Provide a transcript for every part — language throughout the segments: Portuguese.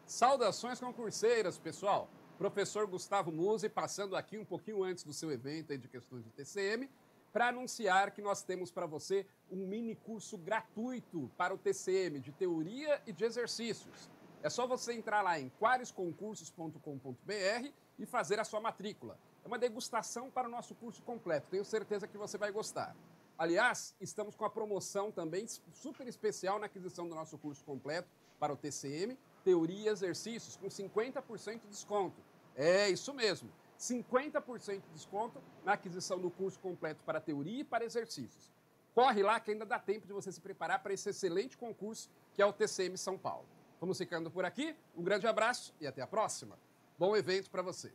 Saudações concurseiras, pessoal! Professor Gustavo Musi passando aqui um pouquinho antes do seu evento aí de questões de TCM para anunciar que nós temos para você um mini curso gratuito para o TCM de teoria e de exercícios. É só você entrar lá em quarisconcursos.com.br e fazer a sua matrícula. É uma degustação para o nosso curso completo, tenho certeza que você vai gostar. Aliás, estamos com a promoção também super especial na aquisição do nosso curso completo para o TCM, Teoria e Exercícios, com 50% de desconto. É isso mesmo, 50% de desconto na aquisição do curso completo para teoria e para exercícios. Corre lá que ainda dá tempo de você se preparar para esse excelente concurso que é o TCM São Paulo. Vamos ficando por aqui, um grande abraço e até a próxima. Bom evento para você.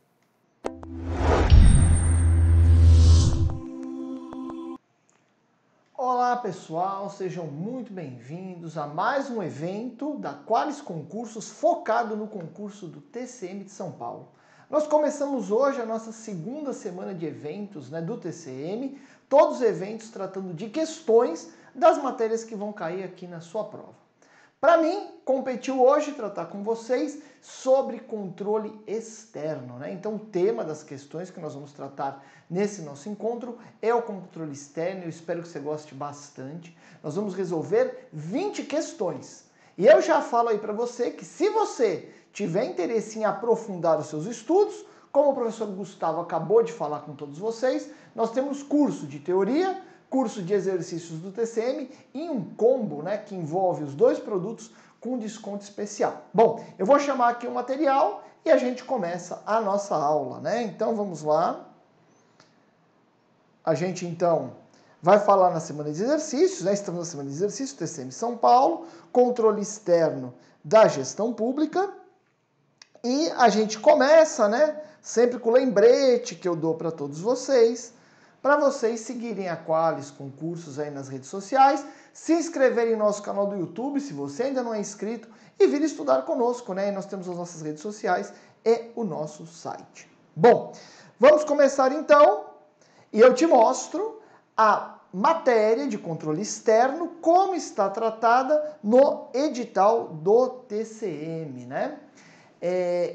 Olá pessoal, sejam muito bem-vindos a mais um evento da Qualis Concursos focado no concurso do TCM de São Paulo. Nós começamos hoje a nossa segunda semana de eventos do TCM, todos os eventos tratando de questões das matérias que vão cair aqui na sua prova. Para mim, competiu hoje tratar com vocês sobre controle externo, Então, o tema das questões que nós vamos tratar nesse nosso encontro é o controle externo. Eu espero que você goste bastante. Nós vamos resolver 20 questões. E eu já falo aí para você que se você tiver interesse em aprofundar os seus estudos, como o professor Gustavo acabou de falar com todos vocês, nós temos curso de teoria, curso de exercícios do TCM e um combo que envolve os dois produtos com desconto especial. Bom, eu vou chamar aqui o material e a gente começa a nossa aula, Então vamos lá. A gente então vai falar na semana de exercícios, Estamos na semana de exercícios, TCM São Paulo, controle externo da gestão pública. E a gente começa, sempre com o lembrete que eu dou para todos vocês, para vocês seguirem a Qualis Concursos aí nas redes sociais, se inscreverem no nosso canal do YouTube, se você ainda não é inscrito, e vir estudar conosco, E nós temos as nossas redes sociais e o nosso site. Bom, vamos começar então, e eu te mostro a matéria de controle externo, como está tratada no edital do TCM,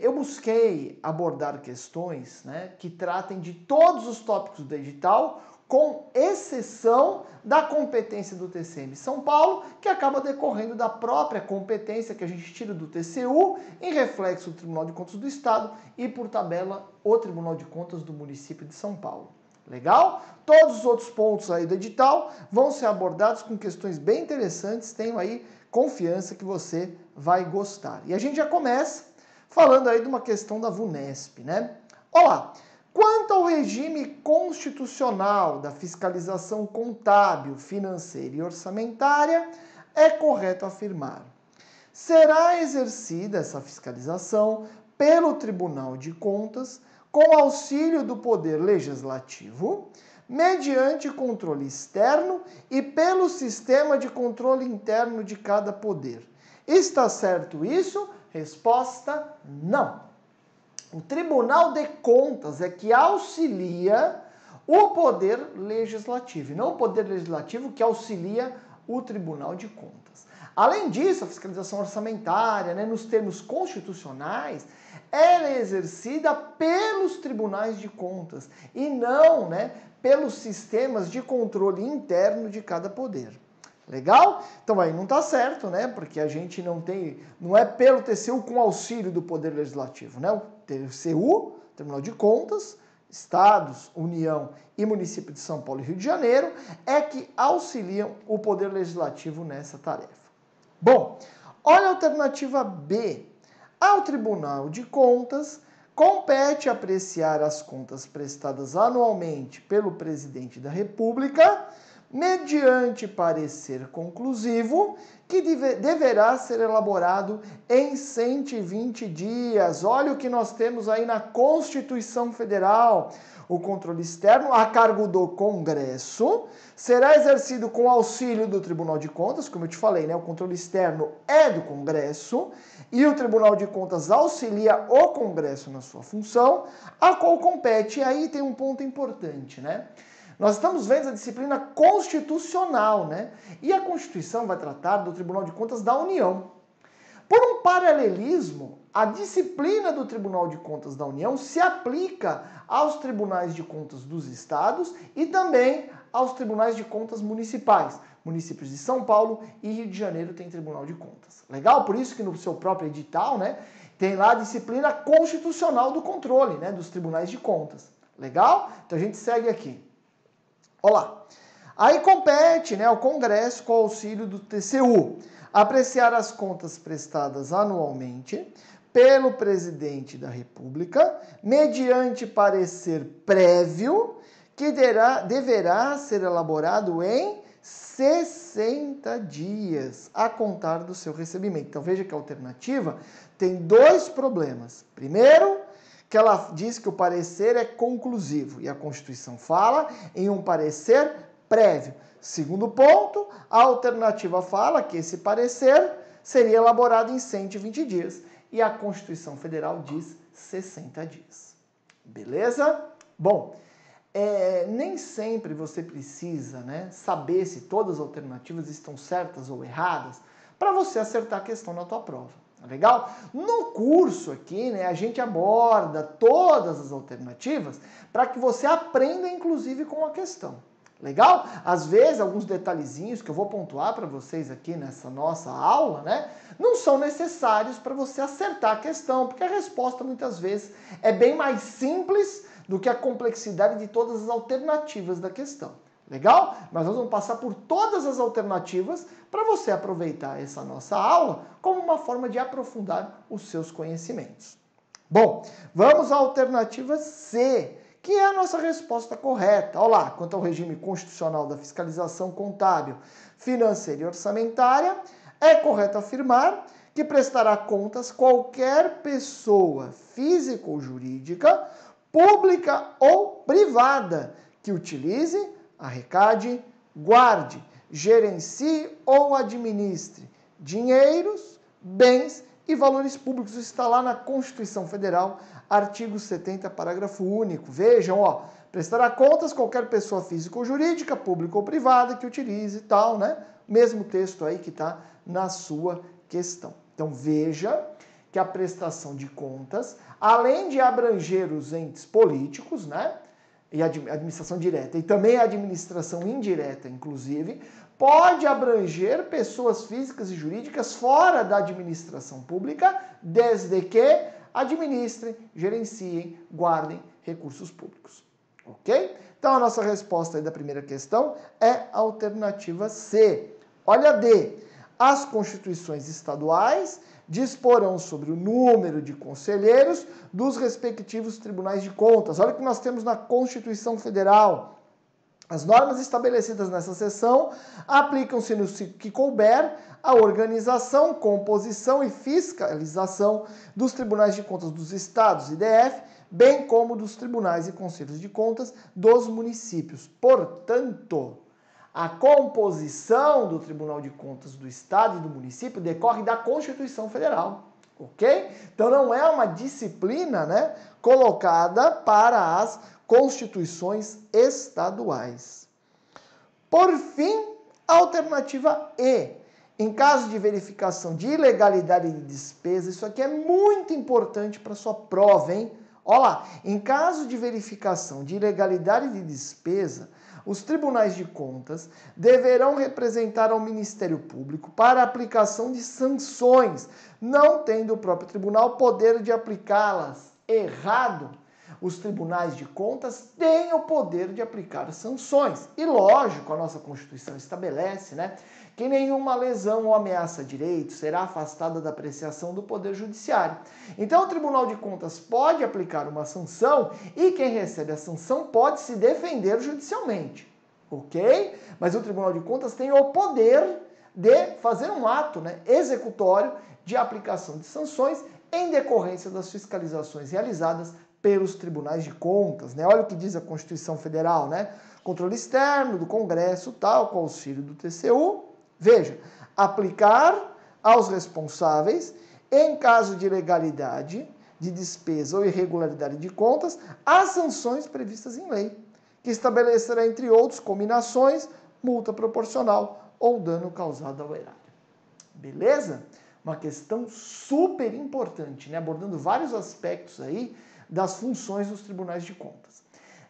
Eu busquei abordar questões que tratem de todos os tópicos do edital, com exceção da competência do TCM São Paulo, que acaba decorrendo da própria competência que a gente tira do TCU, em reflexo do Tribunal de Contas do Estado e, por tabela, o Tribunal de Contas do município de São Paulo. Legal? Todos os outros pontos aí do edital vão ser abordados com questões bem interessantes, tenho aí confiança que você vai gostar. E a gente já começa falando aí de uma questão da VUNESP, Olá, quanto ao regime constitucional da fiscalização contábil, financeira e orçamentária, é correto afirmar: será exercida essa fiscalização pelo Tribunal de Contas com auxílio do Poder Legislativo, mediante controle externo e pelo sistema de controle interno de cada poder. Está certo isso? Resposta: não. O Tribunal de Contas é que auxilia o Poder Legislativo, e não o Poder Legislativo que auxilia o Tribunal de Contas. Além disso, a fiscalização orçamentária, nos termos constitucionais, ela é exercida pelos tribunais de contas e não, pelos sistemas de controle interno de cada poder. Legal? Então aí não está certo, Porque a gente não é pelo TCU com auxílio do Poder Legislativo, O TCU, Tribunal de Contas, Estados, União e Município de São Paulo e Rio de Janeiro é que auxiliam o Poder Legislativo nessa tarefa. Bom, olha a alternativa B. Ao Tribunal de Contas compete apreciar as contas prestadas anualmente pelo Presidente da República, mediante parecer conclusivo, que deverá ser elaborado em 120 dias. Olha o que nós temos aí na Constituição Federal. O controle externo, a cargo do Congresso, será exercido com auxílio do Tribunal de Contas, como eu te falei, o controle externo é do Congresso, e o Tribunal de Contas auxilia o Congresso na sua função, a qual compete. E aí tem um ponto importante, Nós estamos vendo a disciplina constitucional, E a Constituição vai tratar do Tribunal de Contas da União. Por um paralelismo, a disciplina do Tribunal de Contas da União se aplica aos tribunais de contas dos estados e também aos tribunais de contas municipais. Municípios de São Paulo e Rio de Janeiro tem Tribunal de Contas. Legal? Por isso que no seu próprio edital, né, tem lá a disciplina constitucional do controle, né, dos tribunais de contas. Legal? Então a gente segue aqui. Olha lá. Aí compete, né, ao Congresso, com o auxílio do TCU, apreciar as contas prestadas anualmente pelo Presidente da República, mediante parecer prévio, que deverá ser elaborado em 60 dias, a contar do seu recebimento. Então veja que a alternativa tem dois problemas. Primeiro, que ela diz que o parecer é conclusivo, e a Constituição fala em um parecer prévio. Segundo ponto, a alternativa fala que esse parecer seria elaborado em 120 dias, e a Constituição Federal diz 60 dias. Beleza? Bom, nem sempre você precisa, né, saber se todas as alternativas estão certas ou erradas para você acertar a questão na tua prova. Tá legal? No curso aqui, né, a gente aborda todas as alternativas para que você aprenda, inclusive, com a questão. Legal? Às vezes, alguns detalhezinhos que eu vou pontuar para vocês aqui nessa nossa aula, né, não são necessários para você acertar a questão, porque a resposta, muitas vezes, é bem mais simples do que a complexidade de todas as alternativas da questão. Legal? Mas nós vamos passar por todas as alternativas para você aproveitar essa nossa aula como uma forma de aprofundar os seus conhecimentos. Bom, vamos à alternativa C, que é a nossa resposta correta. Olha lá, quanto ao regime constitucional da fiscalização contábil, financeira e orçamentária, é correto afirmar que prestará contas qualquer pessoa física ou jurídica, pública ou privada, que utilize, arrecade, guarde, gerencie ou administre dinheiros, bens e valores públicos. Isso está lá na Constituição Federal, artigo 70, parágrafo único. Vejam, ó, prestará contas qualquer pessoa física ou jurídica, pública ou privada, que utilize tal, né? Mesmo texto aí que está na sua questão. Então veja que a prestação de contas, além de abranger os entes políticos, né, e a administração direta, e também a administração indireta, inclusive, pode abranger pessoas físicas e jurídicas fora da administração pública, desde que administrem, gerenciem, guardem recursos públicos. Ok? Então a nossa resposta aí da primeira questão é a alternativa C. Olha a D. As constituições estaduais disporão sobre o número de conselheiros dos respectivos tribunais de contas. Olha o que nós temos na Constituição Federal. As normas estabelecidas nessa seção aplicam-se no que couber à organização, composição e fiscalização dos tribunais de contas dos estados e DF, bem como dos tribunais e conselhos de contas dos municípios. Portanto, a composição do Tribunal de Contas do Estado e do município decorre da Constituição Federal, ok? Então não é uma disciplina, né, colocada para as constituições estaduais. Por fim, a alternativa E. Em caso de verificação de ilegalidade de despesa, isso aqui é muito importante para a sua prova, hein? Olha lá, em caso de verificação de ilegalidade de despesa, os tribunais de contas deverão representar ao Ministério Público para a aplicação de sanções, não tendo o próprio tribunal poder de aplicá-las. Errado! Os tribunais de contas têm o poder de aplicar sanções. E lógico, a nossa Constituição estabelece, né, que nenhuma lesão ou ameaça a direito será afastada da apreciação do Poder Judiciário. Então, o Tribunal de Contas pode aplicar uma sanção e quem recebe a sanção pode se defender judicialmente, ok? Mas o Tribunal de Contas tem o poder de fazer um ato, né, executório de aplicação de sanções em decorrência das fiscalizações realizadas pelos tribunais de contas, né? Olha o que diz a Constituição Federal, né? Controle externo do Congresso, tal, com auxílio do TCU. Veja, aplicar aos responsáveis, em caso de ilegalidade, de despesa ou irregularidade de contas, as sanções previstas em lei, que estabelecerá, entre outros, cominações, multa proporcional ou dano causado ao erário. Beleza? Uma questão super importante, né? Abordando vários aspectos aí das funções dos tribunais de contas.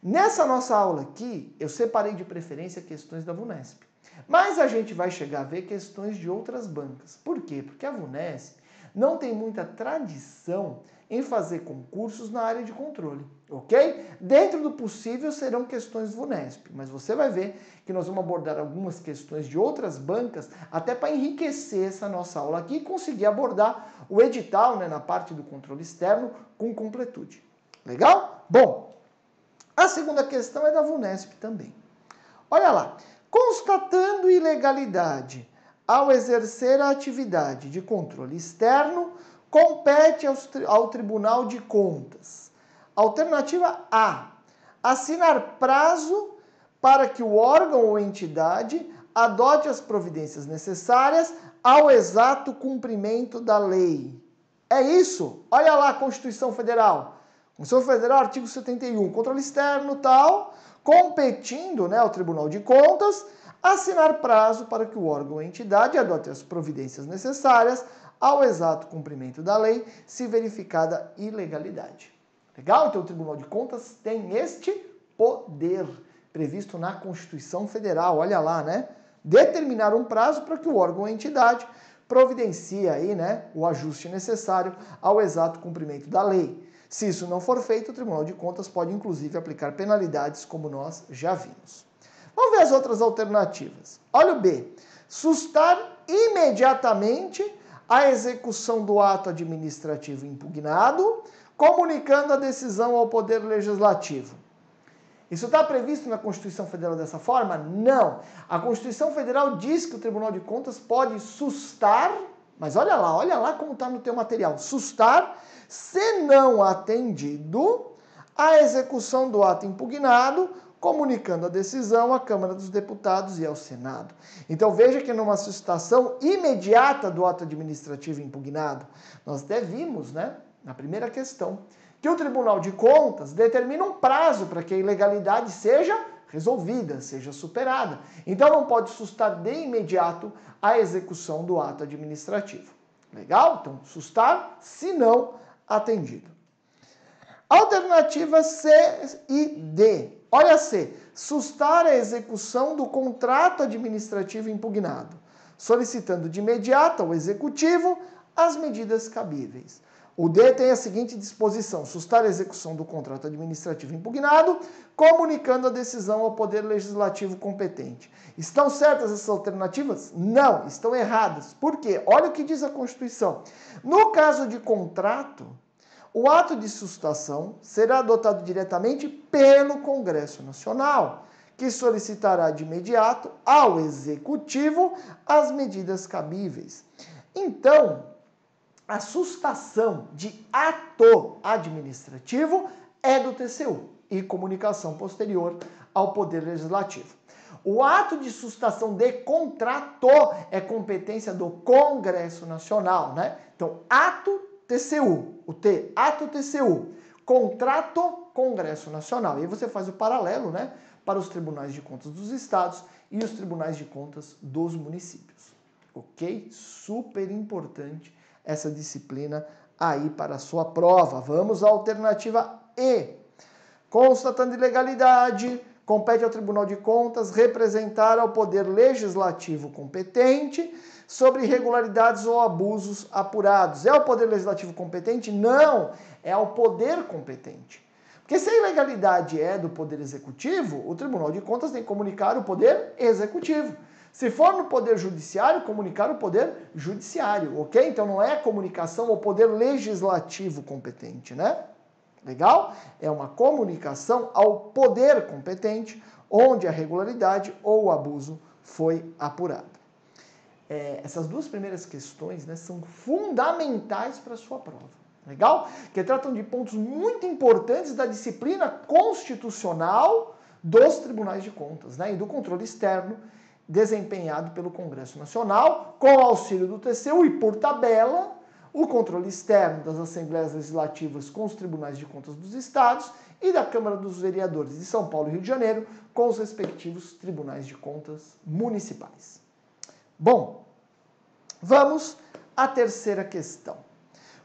Nessa nossa aula aqui, eu separei de preferência questões da VUNESP. Mas a gente vai chegar a ver questões de outras bancas. Por quê? Porque a VUNESP não tem muita tradição em fazer concursos na área de controle, ok? Dentro do possível serão questões VUNESP, mas você vai ver que nós vamos abordar algumas questões de outras bancas até para enriquecer essa nossa aula aqui e conseguir abordar o edital, né, na parte do controle externo com completude. Legal? Bom, a segunda questão é da VUNESP também. Olha lá. Constatando ilegalidade ao exercer a atividade de controle externo, compete ao Tribunal de Contas. Alternativa A. Assinar prazo para que o órgão ou entidade adote as providências necessárias ao exato cumprimento da lei. É isso? Olha lá a Constituição Federal. Constituição Federal, artigo 71. Controle externo, tal, competindo, né, ao Tribunal de Contas, assinar prazo para que o órgão ou entidade adote as providências necessárias ao exato cumprimento da lei, se verificada ilegalidade. Legal? Então o Tribunal de Contas tem este poder previsto na Constituição Federal. Olha lá, né? Determinar um prazo para que o órgão ou entidade providencie aí, né, o ajuste necessário ao exato cumprimento da lei. Se isso não for feito, o Tribunal de Contas pode, inclusive, aplicar penalidades, como nós já vimos. Vamos ver as outras alternativas. Olha o B. Sustar imediatamente a execução do ato administrativo impugnado, comunicando a decisão ao Poder Legislativo. Isso está previsto na Constituição Federal dessa forma? Não. A Constituição Federal diz que o Tribunal de Contas pode sustar, mas olha lá como está no teu material. Sustar, se não atendido, a execução do ato impugnado, comunicando a decisão à Câmara dos Deputados e ao Senado. Então veja que numa sustação imediata do ato administrativo impugnado, nós até vimos, né, na primeira questão, que o Tribunal de Contas determina um prazo para que a ilegalidade seja resolvida, seja superada. Então não pode sustar de imediato a execução do ato administrativo. Legal? Então, sustar se não atendido. Alternativa C e D. Olha C. Sustar a execução do contrato administrativo impugnado, solicitando de imediato ao Executivo as medidas cabíveis. O D tem a seguinte disposição: sustar a execução do contrato administrativo impugnado, comunicando a decisão ao Poder Legislativo competente. Estão certas essas alternativas? Não, estão erradas. Por quê? Olha o que diz a Constituição. No caso de contrato, o ato de sustação será adotado diretamente pelo Congresso Nacional, que solicitará de imediato ao Executivo as medidas cabíveis. Então, a sustação de ato administrativo é do TCU e comunicação posterior ao Poder Legislativo. O ato de sustação de contrato é competência do Congresso Nacional, né? Então, ato TCU, o T, ato TCU, contrato Congresso Nacional. E aí você faz o paralelo, né, para os tribunais de contas dos estados e os tribunais de contas dos municípios. Ok? Super importante essa disciplina aí para a sua prova. Vamos à alternativa E. Constatando ilegalidade, compete ao Tribunal de Contas representar ao Poder Legislativo competente sobre irregularidades ou abusos apurados. É o Poder Legislativo competente? Não, é ao Poder competente. Porque se a ilegalidade é do Poder Executivo, o Tribunal de Contas tem que comunicar o Poder Executivo. Se for no Poder Judiciário, comunicar o Poder Judiciário, ok? Então não é comunicação ao Poder Legislativo competente, né? Legal? É uma comunicação ao Poder competente, onde a irregularidade ou o abuso foi apurado. Essas duas primeiras questões, né, são fundamentais para a sua prova. Legal? Que tratam de pontos muito importantes da disciplina constitucional dos tribunais de contas, né, e do controle externo desempenhado pelo Congresso Nacional, com o auxílio do TCU e, por tabela, o controle externo das Assembleias Legislativas com os tribunais de contas dos estados e da Câmara dos Vereadores de São Paulo e Rio de Janeiro com os respectivos tribunais de contas municipais. Bom, vamos a terceira questão.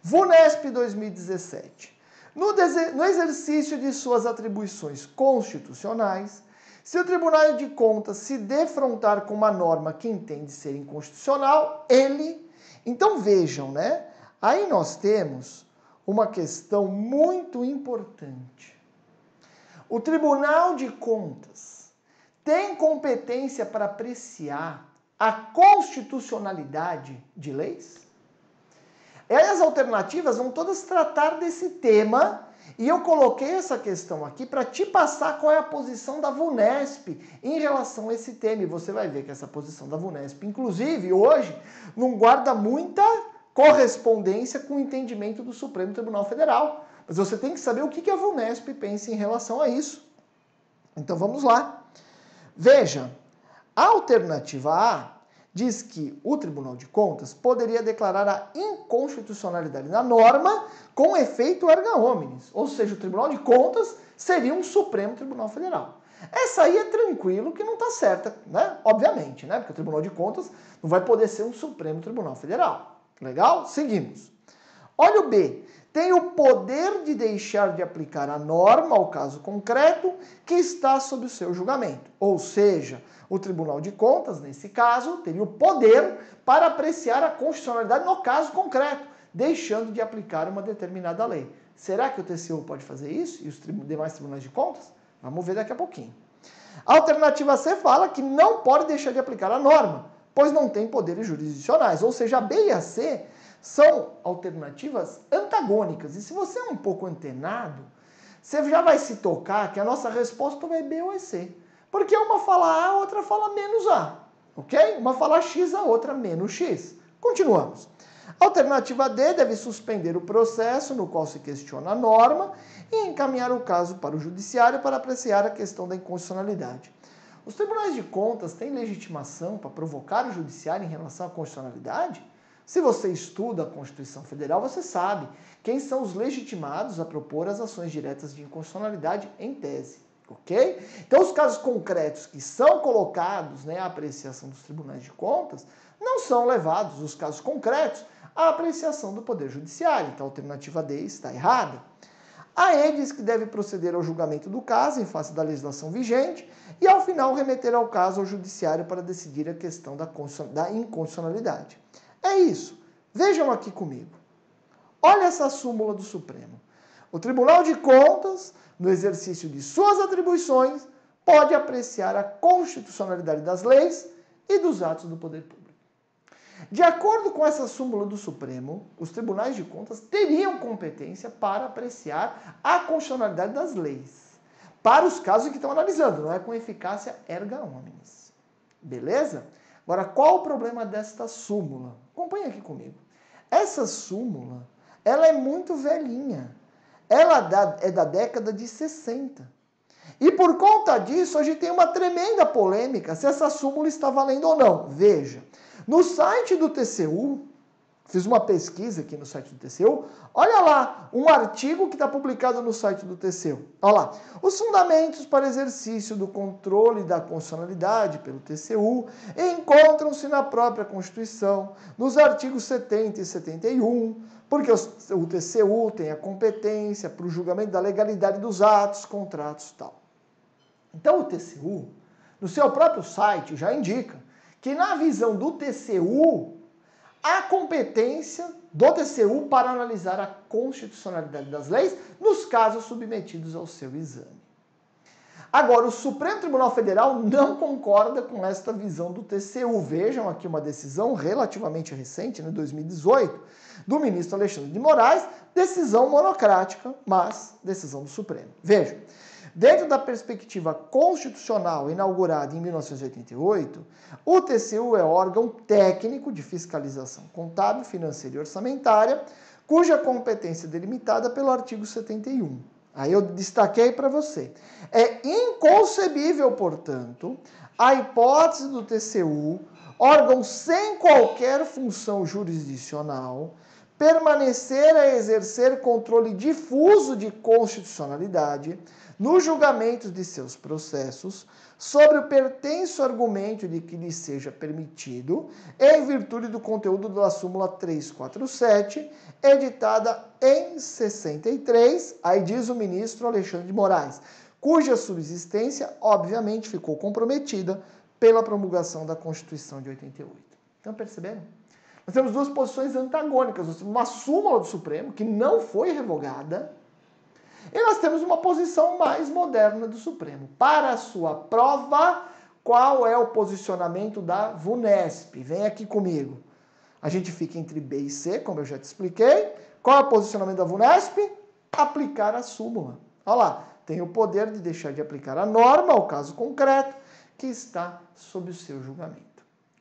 VUNESP 2017. No exercício de suas atribuições constitucionais, se o Tribunal de Contas se defrontar com uma norma que entende ser inconstitucional, ele... Então vejam, né? Aí nós temos uma questão muito importante. O Tribunal de Contas tem competência para apreciar a constitucionalidade de leis? E aí as alternativas vão todas tratar desse tema e eu coloquei essa questão aqui para te passar qual é a posição da VUNESP em relação a esse tema. E você vai ver que essa posição da VUNESP, inclusive hoje, não guarda muita correspondência com o entendimento do Supremo Tribunal Federal. Mas você tem que saber o que a VUNESP pensa em relação a isso. Então vamos lá. Veja, a alternativa A diz que o Tribunal de Contas poderia declarar a inconstitucionalidade da norma com efeito erga omnes, ou seja, o Tribunal de Contas seria um Supremo Tribunal Federal. Essa aí é tranquilo que não está certa, né? Obviamente, né? Porque o Tribunal de Contas não vai poder ser um Supremo Tribunal Federal. Legal? Seguimos. Olha o B. Tem o poder de deixar de aplicar a norma ao caso concreto que está sob o seu julgamento. Ou seja, o Tribunal de Contas, nesse caso, teria o poder para apreciar a constitucionalidade no caso concreto, deixando de aplicar uma determinada lei. Será que o TCU pode fazer isso e os demais tribunais de contas? Vamos ver daqui a pouquinho. A alternativa C fala que não pode deixar de aplicar a norma, pois não tem poderes jurisdicionais. Ou seja, a B e a C são alternativas antagônicas. E se você é um pouco antenado, você já vai se tocar que a nossa resposta vai B ou é C. Porque uma fala A, a outra fala menos A. Ok? Uma fala X, a outra menos X. Continuamos. Alternativa D deve suspender o processo no qual se questiona a norma e encaminhar o caso para o judiciário para apreciar a questão da inconstitucionalidade. Os tribunais de contas têm legitimação para provocar o judiciário em relação à constitucionalidade? Se você estuda a Constituição Federal, você sabe quem são os legitimados a propor as ações diretas de inconstitucionalidade em tese. Ok? Então, os casos concretos que são colocados, né, à apreciação dos tribunais de contas, não são levados, os casos concretos, à apreciação do Poder Judiciário. Então, a alternativa D está errada. A E diz que deve proceder ao julgamento do caso em face da legislação vigente e, ao final, remeter ao caso ao Judiciário para decidir a questão da inconstitucionalidade. É isso. Vejam aqui comigo. Olha essa súmula do Supremo. O Tribunal de Contas, no exercício de suas atribuições, pode apreciar a constitucionalidade das leis e dos atos do poder público. De acordo com essa súmula do Supremo, os tribunais de contas teriam competência para apreciar a constitucionalidade das leis, para os casos que estão analisando, não é com eficácia erga omnes. Beleza? Agora, qual o problema desta súmula? Acompanhe aqui comigo. Essa súmula, ela é muito velhinha. Ela é da década de 60. E por conta disso, a gente tem uma tremenda polêmica se essa súmula está valendo ou não. Veja, no site do TCU, fiz uma pesquisa aqui no site do TCU, olha lá, um artigo que está publicado no site do TCU. Olha lá, os fundamentos para exercício do controle da constitucionalidade pelo TCU encontram-se na própria Constituição, nos artigos 70 e 71, porque o TCU tem a competência para o julgamento da legalidade dos atos, contratos e tal. Então o TCU, no seu próprio site, já indica que na visão do TCU, a competência do TCU para analisar a constitucionalidade das leis nos casos submetidos ao seu exame. Agora, o Supremo Tribunal Federal não concorda com esta visão do TCU. Vejam aqui uma decisão relativamente recente, em 2018, do ministro Alexandre de Moraes, decisão monocrática, mas decisão do Supremo. Vejam, dentro da perspectiva constitucional inaugurada em 1988, o TCU é órgão técnico de fiscalização contábil, financeira e orçamentária, cuja competência é delimitada pelo artigo 71. Aí eu destaquei para você. É inconcebível, portanto, a hipótese do TCU, órgão sem qualquer função jurisdicional, permanecer a exercer controle difuso de constitucionalidade nos julgamentos de seus processos, sobre o pertenso argumento de que lhe seja permitido, em virtude do conteúdo da súmula 347, editada em 63, aí diz o ministro Alexandre de Moraes, cuja subsistência, obviamente, ficou comprometida pela promulgação da Constituição de 88. Estão percebendo? Nós temos duas posições antagônicas. Nós temos uma súmula do Supremo, que não foi revogada, e nós temos uma posição mais moderna do Supremo. Para a sua prova, qual é o posicionamento da VUNESP? Vem aqui comigo. A gente fica entre B e C, como eu já te expliquei. Qual é o posicionamento da VUNESP? Aplicar a súmula. Olha lá, tem o poder de deixar de aplicar a norma, ao caso concreto, que está sob o seu julgamento.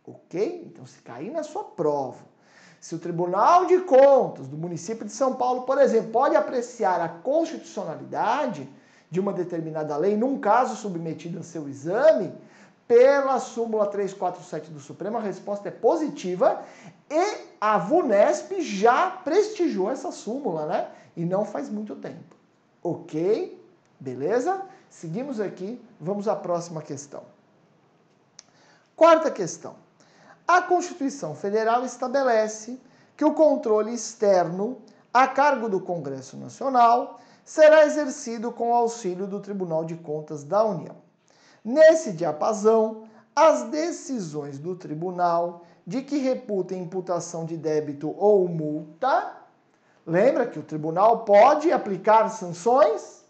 Ok? Então, se cair na sua prova, se o Tribunal de Contas do município de São Paulo, por exemplo, pode apreciar a constitucionalidade de uma determinada lei, num caso submetido a seu exame, pela súmula 347 do Supremo, a resposta é positiva e a VUNESP já prestigiou essa súmula, né? E não faz muito tempo. Ok? Beleza? Seguimos aqui, vamos à próxima questão. Quarta questão. A Constituição Federal estabelece que o controle externo a cargo do Congresso Nacional será exercido com o auxílio do Tribunal de Contas da União. Nesse diapasão, as decisões do tribunal de que reputem imputação de débito ou multa, lembra que o tribunal pode aplicar sanções?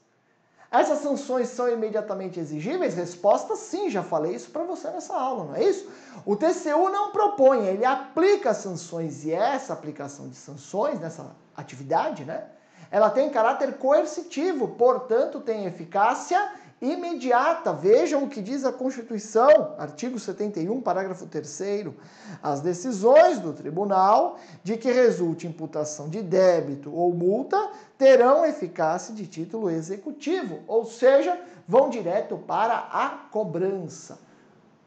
Essas sanções são imediatamente exigíveis? Resposta sim, já falei isso para você nessa aula, não é isso? O TCU não propõe, ele aplica sanções e essa aplicação de sanções nessa atividade, né? Ela tem caráter coercitivo, portanto tem eficácia imediata. Vejam o que diz a Constituição, artigo 71, parágrafo 3º. As decisões do tribunal de que resulte imputação de débito ou multa terão eficácia de título executivo, ou seja, vão direto para a cobrança.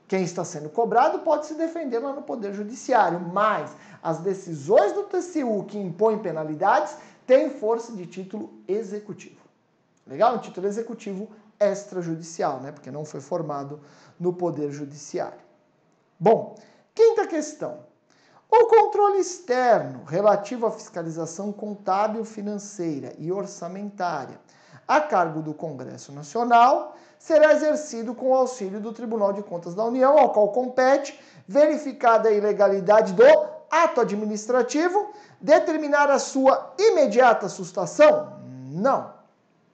Quem está sendo cobrado pode se defender lá no Poder Judiciário, mas as decisões do TCU que impõem penalidades têm força de título executivo. Legal? Um título executivo extrajudicial, né? Porque não foi formado no Poder Judiciário. Bom, quinta questão. O controle externo relativo à fiscalização contábil, financeira e orçamentária a cargo do Congresso Nacional será exercido com o auxílio do Tribunal de Contas da União, ao qual compete, verificada a ilegalidade do ato administrativo, determinar a sua imediata sustação? Não.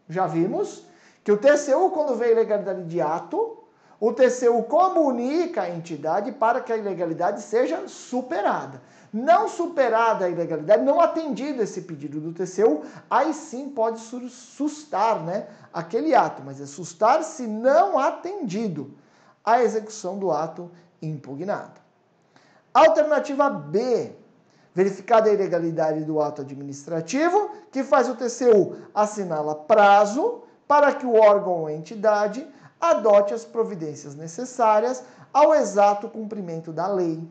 Já vimos que o TCU, quando vê a ilegalidade de ato, o TCU comunica à entidade para que a ilegalidade seja superada. Não superada a ilegalidade, não atendido esse pedido do TCU, aí sim pode sustar, né, aquele ato, mas é sustar se não atendido a execução do ato impugnado. Alternativa B. Verificada a ilegalidade do ato administrativo, que faz o TCU assinala prazo para que o órgão ou entidade adote as providências necessárias ao exato cumprimento da lei.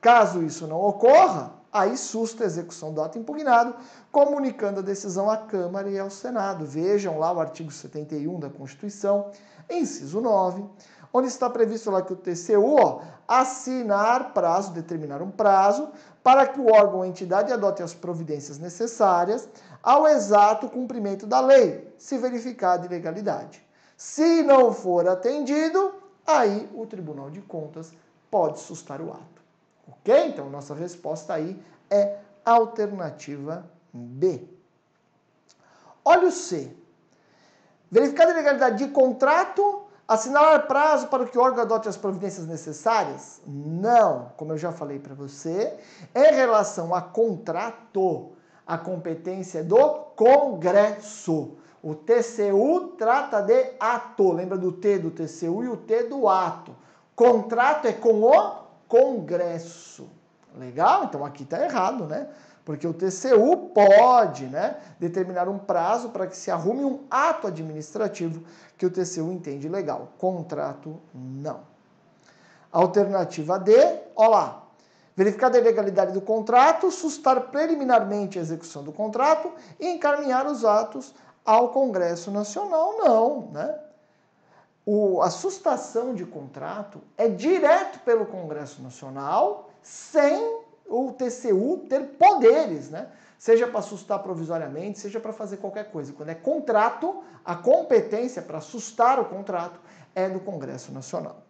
Caso isso não ocorra, aí susta a execução do ato impugnado, comunicando a decisão à Câmara e ao Senado. Vejam lá o artigo 71 da Constituição, inciso 9, onde está previsto lá que o TCU, assinar prazo, determinar um prazo, para que o órgão ou entidade adote as providências necessárias ao exato cumprimento da lei, se verificada ilegalidade. Se não for atendido, aí o Tribunal de Contas pode sustar o ato. Ok? Então, nossa resposta aí é alternativa B. Olha o C. Verificada a ilegalidade de contrato, assinalar prazo para que o órgão adote as providências necessárias? Não. Como eu já falei para você, em relação a contrato, a competência é do Congresso. O TCU trata de ato. Lembra do T do TCU e o T do ato. Contrato é com o Congresso. Legal? Então aqui está errado, né? Porque o TCU pode, né, determinar um prazo para que se arrume um ato administrativo que o TCU entende legal. Contrato, não. Alternativa D, olha lá. Verificada a ilegalidade do contrato, sustar preliminarmente a execução do contrato e encaminhar os atos ao Congresso Nacional. Não, né? A sustação de contrato é direto pelo Congresso Nacional, sem o TCU ter poderes, né? Seja para sustar provisoriamente, seja para fazer qualquer coisa. Quando é contrato, a competência para sustar o contrato é do Congresso Nacional.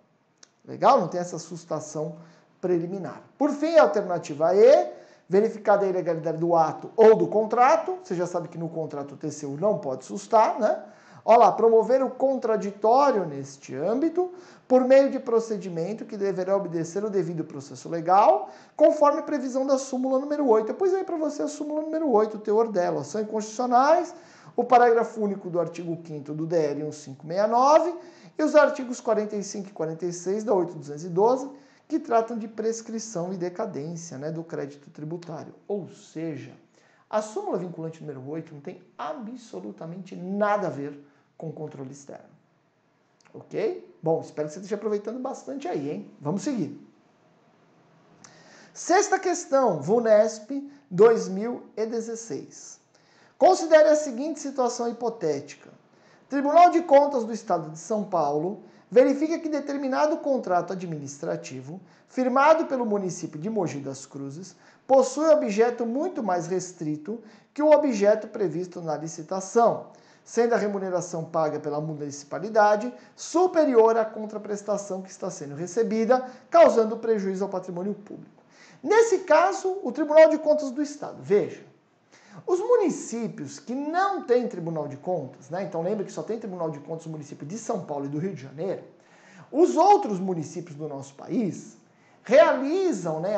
Legal? Não tem essa sustação preliminar. Por fim, a alternativa E, verificada a ilegalidade do ato ou do contrato. Você já sabe que no contrato o TCU não pode sustar, né? Olha lá, promover o contraditório neste âmbito por meio de procedimento que deverá obedecer o devido processo legal, conforme previsão da súmula número 8. Eu pus aí para você a súmula número 8, o teor dela. São inconstitucionais o parágrafo único do artigo 5º do DL 1569 e os artigos 45 e 46 da 8212, que tratam de prescrição e decadência, né, do crédito tributário. Ou seja, a súmula vinculante número 8 não tem absolutamente nada a ver com controle externo. Ok? Bom, espero que você esteja aproveitando bastante aí, hein? Vamos seguir. Sexta questão, VUNESP 2016. Considere a seguinte situação hipotética. Tribunal de Contas do Estado de São Paulo verifica que determinado contrato administrativo, firmado pelo município de Mogi das Cruzes, possui objeto muito mais restrito que o objeto previsto na licitação, sendo a remuneração paga pela municipalidade superior à contraprestação que está sendo recebida, causando prejuízo ao patrimônio público. Nesse caso, o Tribunal de Contas do Estado, veja, os municípios que não têm Tribunal de Contas, né? Então lembra que só tem Tribunal de Contas no município de São Paulo e do Rio de Janeiro, os outros municípios do nosso país realizam, né,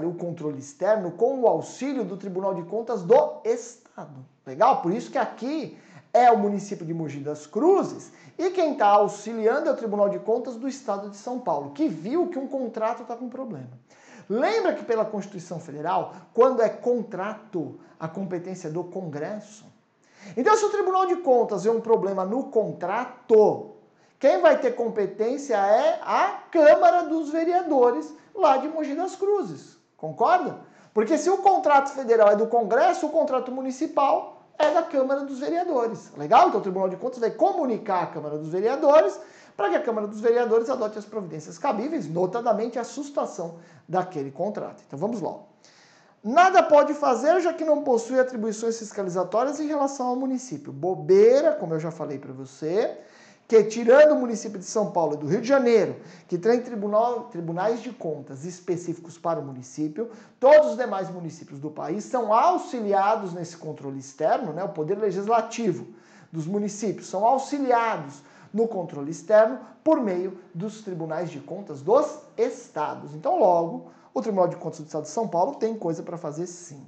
o controle externo com o auxílio do Tribunal de Contas do Estado. Legal? Por isso que aqui é o município de Mogi das Cruzes e quem está auxiliando é o Tribunal de Contas do Estado de São Paulo, que viu que um contrato está com problema. Lembra que pela Constituição Federal, quando é contrato, a competência é do Congresso? Então, se o Tribunal de Contas vê um problema no contrato, quem vai ter competência é a Câmara dos Vereadores lá de Mogi das Cruzes. Concorda? Porque se o contrato federal é do Congresso, o contrato municipal é da Câmara dos Vereadores. Legal? Então o Tribunal de Contas vai comunicar à Câmara dos Vereadores para que a Câmara dos Vereadores adote as providências cabíveis, notadamente a sustação daquele contrato. Então vamos lá. Nada pode fazer, já que não possui atribuições fiscalizatórias em relação ao município. Bobeira, como eu já falei para você, que tirando o município de São Paulo e do Rio de Janeiro, que tem tribunais de contas específicos para o município, todos os demais municípios do país são auxiliados nesse controle externo, né? O poder legislativo dos municípios são auxiliados no controle externo por meio dos tribunais de contas dos estados. Então, logo, o Tribunal de Contas do Estado de São Paulo tem coisa para fazer sim.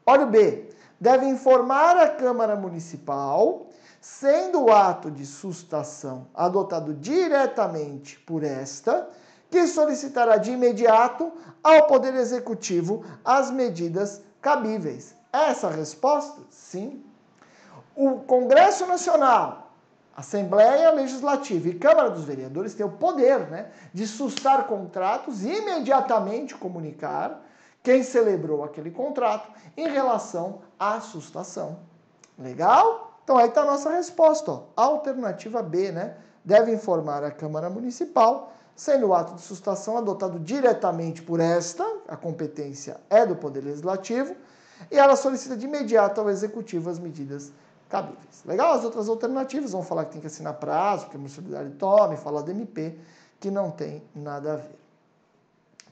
Olha o B. Deve informar a Câmara Municipal, sendo o ato de sustação adotado diretamente por esta, que solicitará de imediato ao Poder Executivo as medidas cabíveis. Essa resposta? Sim. O Congresso Nacional, Assembleia Legislativa e Câmara dos Vereadores têm o poder, né, de sustar contratos e imediatamente comunicar quem celebrou aquele contrato em relação à sustação. Legal? Então aí está a nossa resposta. Ó. Alternativa B, né? Deve informar a Câmara Municipal, sendo o ato de sustação adotado diretamente por esta, a competência é do Poder Legislativo, e ela solicita de imediato ao Executivo as medidas cabíveis. Legal? As outras alternativas vão falar que tem que assinar prazo, que a municipalidade tome, falar do MP, que não tem nada a ver.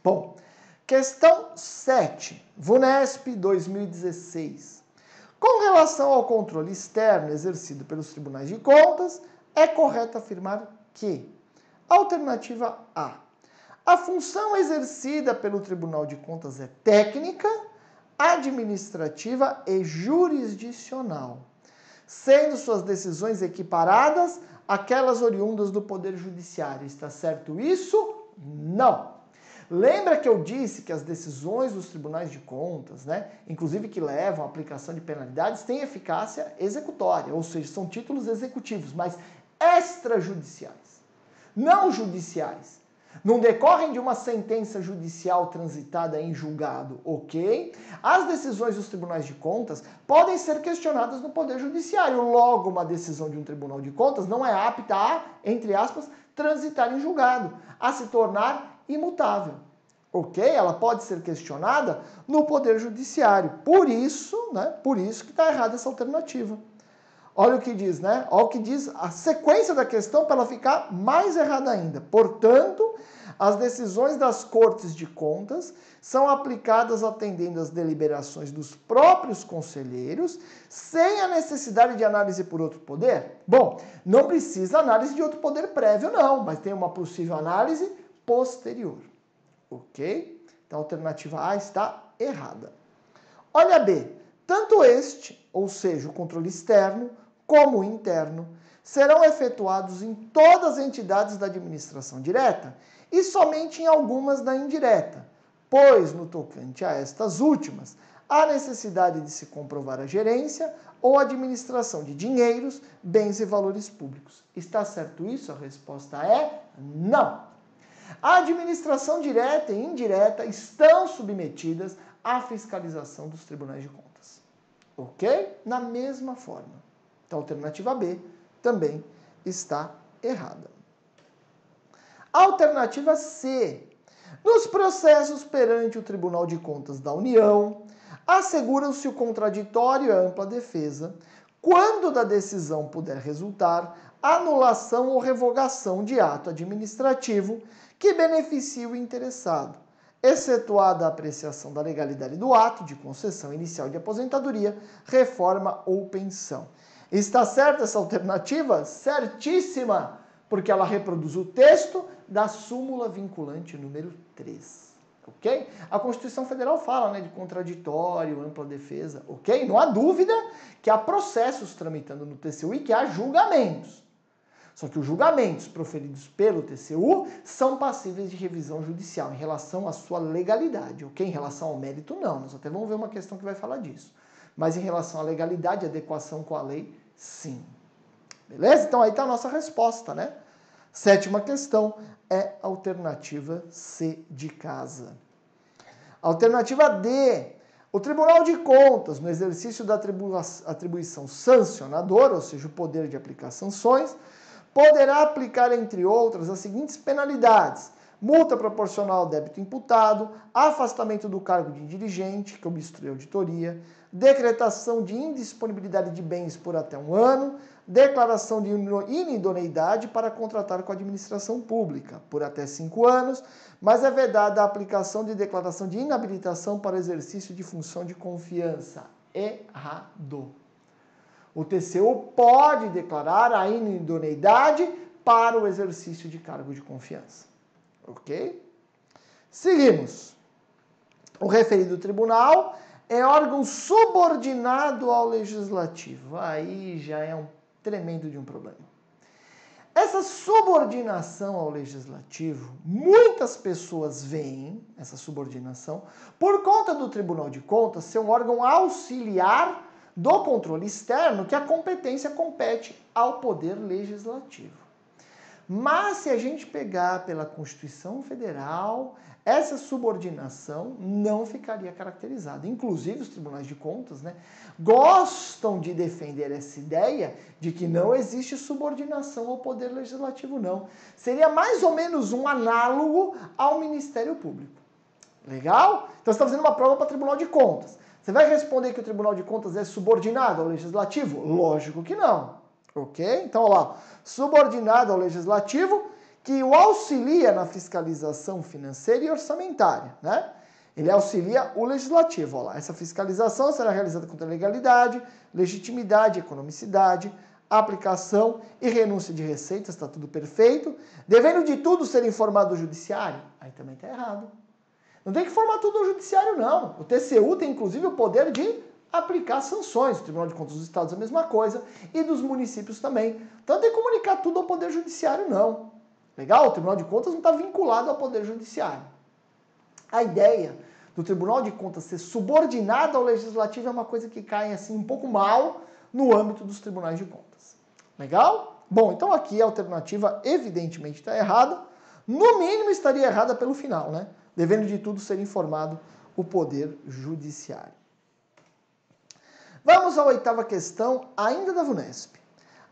Bom, questão 7, VUNESP 2016. Com relação ao controle externo exercido pelos tribunais de contas, é correto afirmar que, alternativa a função exercida pelo Tribunal de Contas é técnica, administrativa e jurisdicional, sendo suas decisões equiparadas àquelas oriundas do Poder Judiciário. Está certo isso? Não. Lembra que eu disse que as decisões dos tribunais de contas, né, inclusive que levam à aplicação de penalidades, têm eficácia executória, ou seja, são títulos executivos, mas extrajudiciais, não judiciais. não decorrem de uma sentença judicial transitada em julgado, ok? As decisões dos tribunais de contas podem ser questionadas no Poder Judiciário. Logo, uma decisão de um tribunal de contas não é apta a, entre aspas, transitar em julgado, a se tornar imutável. Ok? Ela pode ser questionada no Poder Judiciário. Por isso que está errada essa alternativa. Olha o que diz, né? Olha o que diz a sequência da questão para ela ficar mais errada ainda. Portanto, as decisões das Cortes de Contas são aplicadas atendendo às deliberações dos próprios conselheiros, sem a necessidade de análise por outro poder? Bom, não precisa análise de outro poder prévio, não, mas tem uma possível análise posterior. Ok? Então a alternativa A está errada. Olha a B. Tanto este, ou seja, o controle externo, como o interno, serão efetuados em todas as entidades da administração direta e somente em algumas da indireta, pois, no tocante a estas últimas, há necessidade de se comprovar a gerência ou administração de dinheiros, bens e valores públicos. Está certo isso? A resposta é não. A administração direta e indireta estão submetidas à fiscalização dos tribunais de contas. Ok? Na mesma forma. Então, a alternativa B também está errada. Alternativa C. Nos processos perante o Tribunal de Contas da União, assegura-se o contraditório e a ampla defesa, quando da decisão puder resultar anulação ou revogação de ato administrativo que beneficie o interessado, excetuada a apreciação da legalidade do ato de concessão inicial de aposentadoria, reforma ou pensão. Está certa essa alternativa? Certíssima, porque ela reproduz o texto da súmula vinculante número 3. Ok? A Constituição Federal fala, né, de contraditório, ampla defesa, ok? Não há dúvida que há processos tramitando no TCU e que há julgamentos. Só que os julgamentos proferidos pelo TCU são passíveis de revisão judicial em relação à sua legalidade, ok? Em relação ao mérito, não. Nós até vamos ver uma questão que vai falar disso. Mas em relação à legalidade, adequação com a lei, sim. Beleza? Então aí está a nossa resposta, né? Sétima questão é a alternativa C de casa. Alternativa D. O Tribunal de Contas, no exercício da atribuição sancionadora, ou seja, o poder de aplicar sanções, poderá aplicar, entre outras, as seguintes penalidades: multa proporcional ao débito imputado, afastamento do cargo de dirigente, que obstrui a auditoria, decretação de indisponibilidade de bens por até 1 ano, declaração de inidoneidade para contratar com a administração pública por até 5 anos, mas é vedada a aplicação de declaração de inabilitação para o exercício de função de confiança. Errado. O TCU pode declarar a inidoneidade para o exercício de cargo de confiança. Ok? Seguimos. O referido tribunal é órgão subordinado ao legislativo. Aí já é um tremendo de um problema. Essa subordinação ao legislativo, muitas pessoas veem essa subordinação por conta do Tribunal de Contas ser um órgão auxiliar do controle externo, que a competência compete ao Poder Legislativo. Mas se a gente pegar pela Constituição Federal, essa subordinação não ficaria caracterizada. Inclusive, os tribunais de contas, né, gostam de defender essa ideia de que não existe subordinação ao Poder Legislativo, não. Seria mais ou menos um análogo ao Ministério Público. Legal? Então, você está fazendo uma prova para o Tribunal de Contas. Você vai responder que o Tribunal de Contas é subordinado ao Legislativo? Lógico que não. Ok? Então, olha lá. Subordinado ao Legislativo, que o auxilia na fiscalização financeira e orçamentária, né? Ele auxilia o Legislativo. Olha lá. Essa fiscalização será realizada contra legalidade, legitimidade, economicidade, aplicação e renúncia de receitas, está tudo perfeito. Devendo de tudo ser informado o Judiciário? Aí também está errado. Não tem que informar tudo ao Judiciário, não. O TCU tem, inclusive, o poder de aplicar sanções. O Tribunal de Contas dos Estados é a mesma coisa e dos municípios também. Então, não tem que comunicar tudo ao Poder Judiciário, não. Legal? O Tribunal de Contas não está vinculado ao Poder Judiciário. A ideia do Tribunal de Contas ser subordinado ao Legislativo é uma coisa que cai assim um pouco mal no âmbito dos Tribunais de Contas. Legal? Bom, então aqui a alternativa evidentemente está errada. no mínimo estaria errada pelo final, né? Devendo de tudo ser informado o Poder Judiciário. Vamos à 8ª questão, ainda da VUNESP.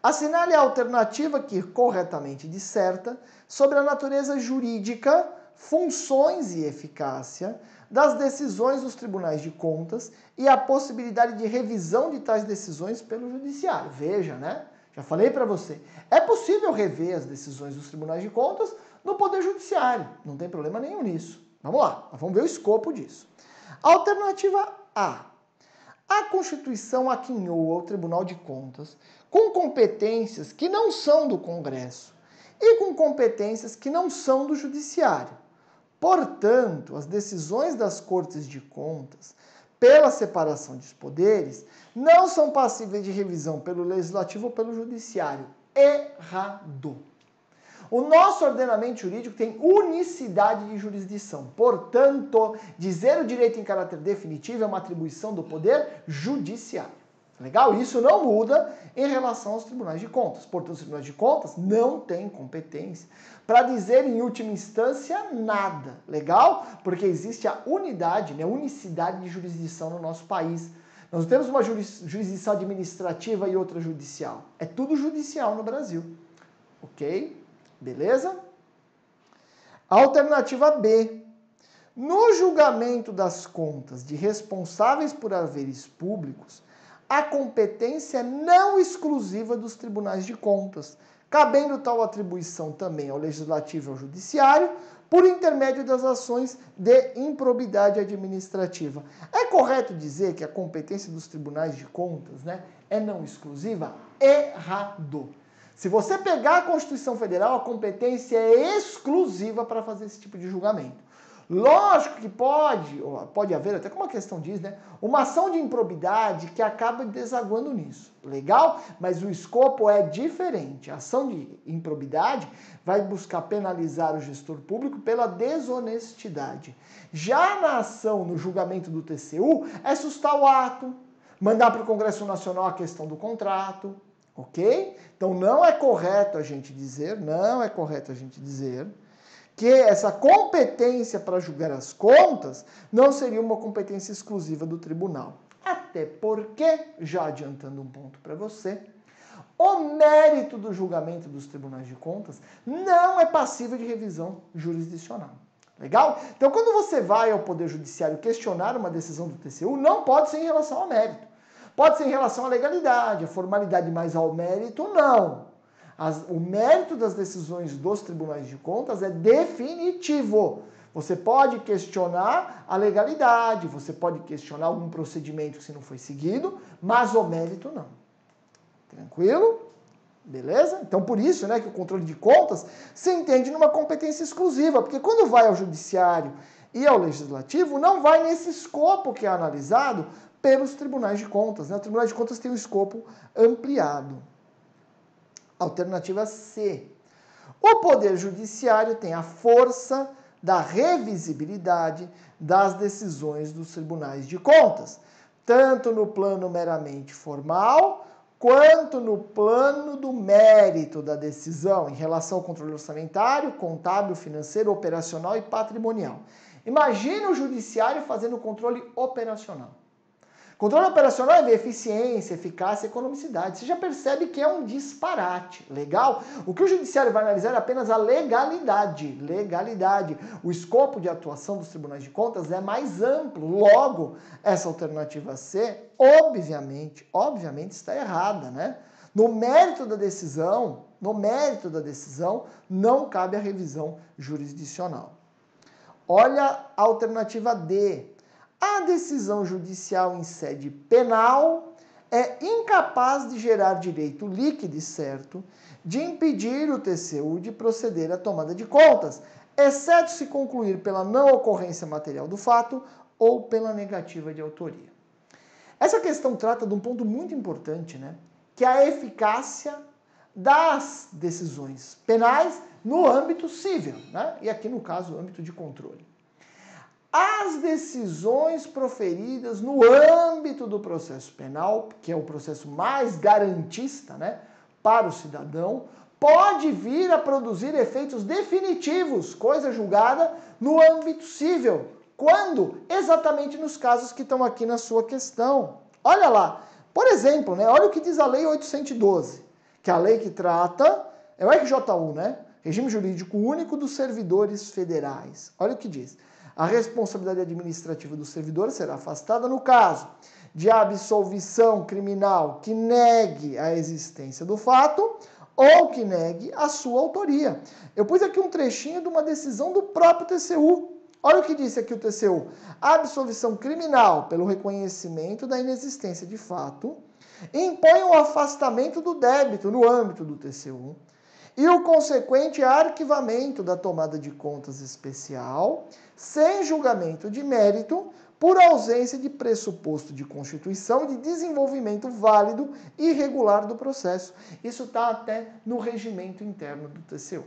Assinale a alternativa que corretamente disserta sobre a natureza jurídica, funções e eficácia das decisões dos tribunais de contas e a possibilidade de revisão de tais decisões pelo judiciário. Veja, né? Já falei para você, é possível rever as decisões dos tribunais de contas no Poder Judiciário, não tem problema nenhum nisso. Vamos lá, vamos ver o escopo disso. Alternativa A. A Constituição aquinhou ao Tribunal de Contas com competências que não são do Congresso e com competências que não são do Judiciário. Portanto, as decisões das Cortes de Contas, pela separação dos poderes, não são passíveis de revisão pelo Legislativo ou pelo Judiciário. Errado. O nosso ordenamento jurídico tem unicidade de jurisdição. Portanto, dizer o direito em caráter definitivo é uma atribuição do Poder Judiciário. Legal? Isso não muda em relação aos tribunais de contas. Portanto, os tribunais de contas não têm competência para dizer em última instância nada. Legal? Porque existe a unidade, né, unicidade de jurisdição no nosso país. Nós temos uma jurisdição administrativa e outra judicial. É tudo judicial no Brasil. Ok? Beleza? Alternativa B. No julgamento das contas de responsáveis por haveres públicos, a competência é não exclusiva dos tribunais de contas, cabendo tal atribuição também ao Legislativo e ao Judiciário, por intermédio das ações de improbidade administrativa. É correto dizer que a competência dos tribunais de contas, né, é não exclusiva? Errado. Se você pegar a Constituição Federal, a competência é exclusiva para fazer esse tipo de julgamento. Lógico que pode haver, até como a questão diz, né, uma ação de improbidade que acaba desaguando nisso. Legal? Mas o escopo é diferente. A ação de improbidade vai buscar penalizar o gestor público pela desonestidade. Já na ação, no julgamento do TCU, é sustar o ato, mandar para o Congresso Nacional a questão do contrato. Ok? Então não é correto a gente dizer, que essa competência para julgar as contas não seria uma competência exclusiva do tribunal. Até porque, já adiantando um ponto para você, o mérito do julgamento dos tribunais de contas não é passível de revisão jurisdicional. Legal? Então quando você vai ao Poder Judiciário questionar uma decisão do TCU, não pode ser em relação ao mérito. Pode ser em relação à legalidade, à formalidade, mas ao mérito, não. O mérito das decisões dos tribunais de contas é definitivo. Você pode questionar a legalidade, você pode questionar algum procedimento que se não foi seguido, mas o mérito não. Tranquilo? Beleza? Então, por isso, né, que o controle de contas se entende numa competência exclusiva, porque quando vai ao Judiciário e ao Legislativo, não vai nesse escopo que é analisado pelos tribunais de contas, né? O Tribunal de Contas tem um escopo ampliado. Alternativa C. O Poder Judiciário tem a força da revisibilidade das decisões dos tribunais de contas, tanto no plano meramente formal, quanto no plano do mérito da decisão, em relação ao controle orçamentário, contábil, financeiro, operacional e patrimonial. Imagine o Judiciário fazendo o controle operacional. Controle operacional é ver eficiência, eficácia e economicidade. Você já percebe que é um disparate. Legal? O que o Judiciário vai analisar é apenas a legalidade. Legalidade. O escopo de atuação dos tribunais de contas é mais amplo. Logo, essa alternativa C, obviamente está errada, né? No mérito da decisão, não cabe a revisão jurisdicional. Olha a alternativa D. A decisão judicial em sede penal é incapaz de gerar direito líquido e certo de impedir o TCU de proceder à tomada de contas, exceto se concluir pela não ocorrência material do fato ou pela negativa de autoria. Essa questão trata de um ponto muito importante, né? Que é a eficácia das decisões penais no âmbito civil, né? E aqui no caso, o âmbito de controle. As decisões proferidas no âmbito do processo penal, que é o processo mais garantista, né, para o cidadão, pode vir a produzir efeitos definitivos, coisa julgada no âmbito civil. Quando? Exatamente nos casos que estão aqui na sua questão. Olha lá, por exemplo, né, olha o que diz a Lei 812, que é a lei que trata, é o RJU, né? Regime Jurídico Único dos Servidores Federais. Olha o que diz. A responsabilidade administrativa do servidor será afastada no caso de absolvição criminal que negue a existência do fato ou que negue a sua autoria. Eu pus aqui um trechinho de uma decisão do próprio TCU. Olha o que disse aqui o TCU. A absolvição criminal pelo reconhecimento da inexistência de fato impõe o afastamento do débito no âmbito do TCU e o consequente arquivamento da tomada de contas especial sem julgamento de mérito por ausência de pressuposto de constituição e de desenvolvimento válido e regular do processo. Isso está até no regimento interno do TCU.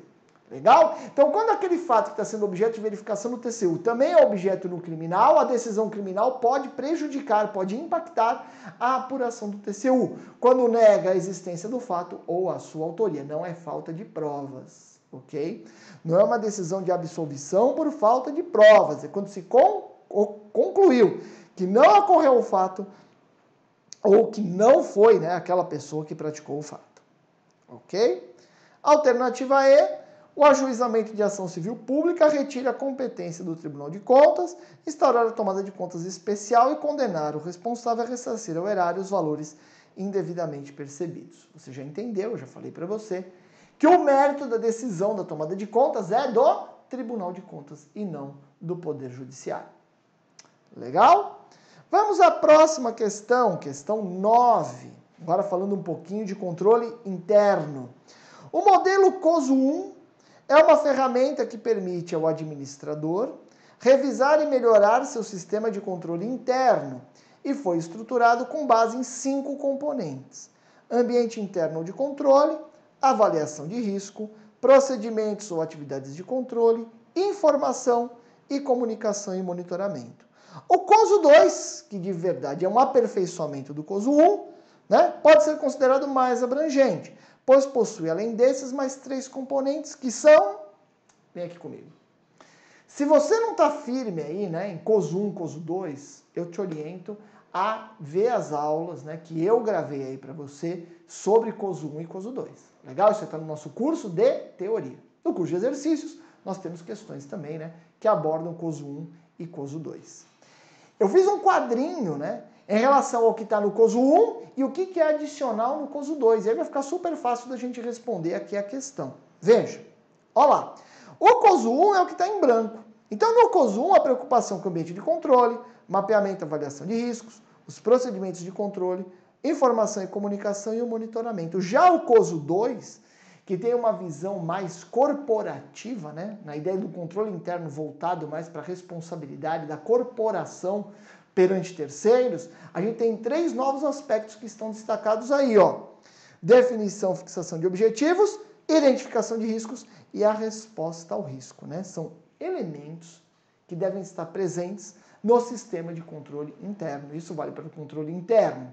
Legal? Então, quando aquele fato que está sendo objeto de verificação no TCU também é objeto no criminal, a decisão criminal pode prejudicar, pode impactar a apuração do TCU, quando nega a existência do fato ou a sua autoria. Não é falta de provas, ok? Não é uma decisão de absolvição por falta de provas. É quando se concluiu que não ocorreu o fato ou que não foi, né, aquela pessoa que praticou o fato, ok? Alternativa E. O ajuizamento de ação civil pública retira a competência do Tribunal de Contas, instaurar a tomada de contas especial e condenar o responsável a ressarcir ao erário os valores indevidamente percebidos. Você já entendeu, eu já falei para você, que o mérito da decisão da tomada de contas é do Tribunal de Contas e não do Poder Judiciário. Legal? Vamos à próxima questão, questão 9. Agora falando um pouquinho de controle interno. O modelo COSO 1 é uma ferramenta que permite ao administrador revisar e melhorar seu sistema de controle interno e foi estruturado com base em 5 componentes: ambiente interno de controle, avaliação de risco, procedimentos ou atividades de controle, informação e comunicação e monitoramento. O COSO 2, que de verdade é um aperfeiçoamento do COSO 1, né, pode ser considerado mais abrangente, pois possui, além desses, mais 3 componentes que são... Vem aqui comigo. Se você não está firme aí, né, em COSO 1, COSO 2, eu te oriento a ver as aulas, né, que eu gravei aí para você sobre COSO 1 e COSO 2. Legal? Isso está no nosso curso de teoria. No curso de exercícios, nós temos questões também, né, que abordam COSO 1 e COSO 2. Eu fiz um quadrinho, né, em relação ao que está no COSO 1 e o que é adicional no COSO 2. E aí vai ficar super fácil da gente responder aqui a questão. Veja, olha lá. O COSO 1 é o que está em branco. Então, no COSO 1, a preocupação com o ambiente de controle, mapeamento e avaliação de riscos, os procedimentos de controle, informação e comunicação e o monitoramento. Já o COSO 2, que tem uma visão mais corporativa, né, na ideia do controle interno voltado mais para a responsabilidade da corporação perante terceiros, a gente tem 3 novos aspectos que estão destacados aí, ó. Definição, fixação de objetivos, identificação de riscos e a resposta ao risco, né? São elementos que devem estar presentes no sistema de controle interno. Isso vale para o controle interno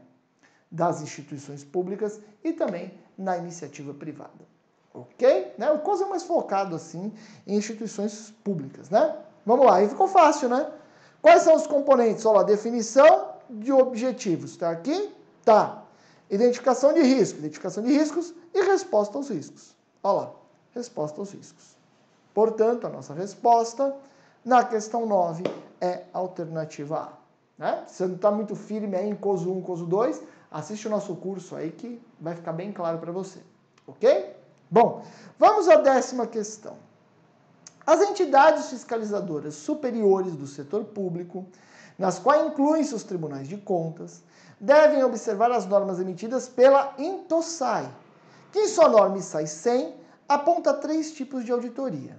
das instituições públicas e também na iniciativa privada. Ok? Né? O COSO é mais focado, assim, em instituições públicas, né? Vamos lá, aí ficou fácil, né? Quais são os componentes? Olha lá, definição de objetivos. Está aqui? Tá. Identificação de riscos e resposta aos riscos. Olha lá, resposta aos riscos. Portanto, a nossa resposta na questão 9 é a alternativa A. Né? Se você não está muito firme aí em COSO 1, COSO 2, assiste o nosso curso aí que vai ficar bem claro para você. Ok? Bom, vamos à 10ª questão. As entidades fiscalizadoras superiores do setor público, nas quais incluem-se os tribunais de contas, devem observar as normas emitidas pela INTOSAI, que em sua norma ISAI 100 aponta 3 tipos de auditoria.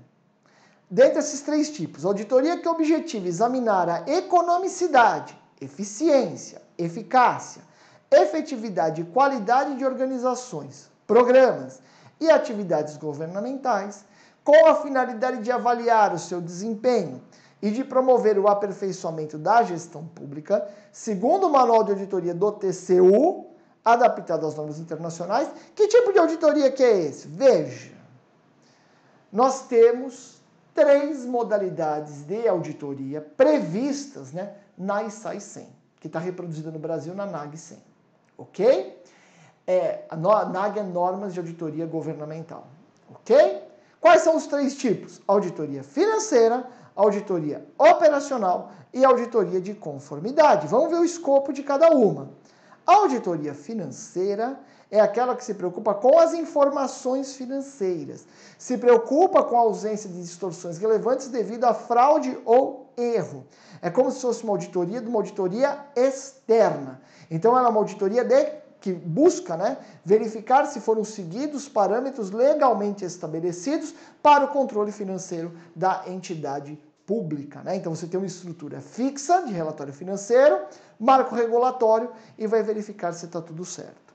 Dentre esses 3 tipos, auditoria que objetiva examinar a economicidade, eficiência, eficácia, efetividade e qualidade de organizações, programas e atividades governamentais, com a finalidade de avaliar o seu desempenho e de promover o aperfeiçoamento da gestão pública, segundo o Manual de Auditoria do TCU, adaptado às normas internacionais. Que tipo de auditoria que é esse? Veja, nós temos 3 modalidades de auditoria previstas, né, na ISAI 100, que está reproduzida no Brasil na NAG 100, ok? A NAG é Normas de Auditoria Governamental, ok? Quais são os 3 tipos? Auditoria financeira, auditoria operacional e auditoria de conformidade. Vamos ver o escopo de cada uma. A auditoria financeira é aquela que se preocupa com as informações financeiras, se preocupa com a ausência de distorções relevantes devido a fraude ou erro. É como se fosse uma auditoria externa. Então, ela é uma auditoria que busca, né, verificar se foram seguidos parâmetros legalmente estabelecidos para o controle financeiro da entidade pública, né? Então você tem uma estrutura fixa de relatório financeiro, marco regulatório e vai verificar se está tudo certo.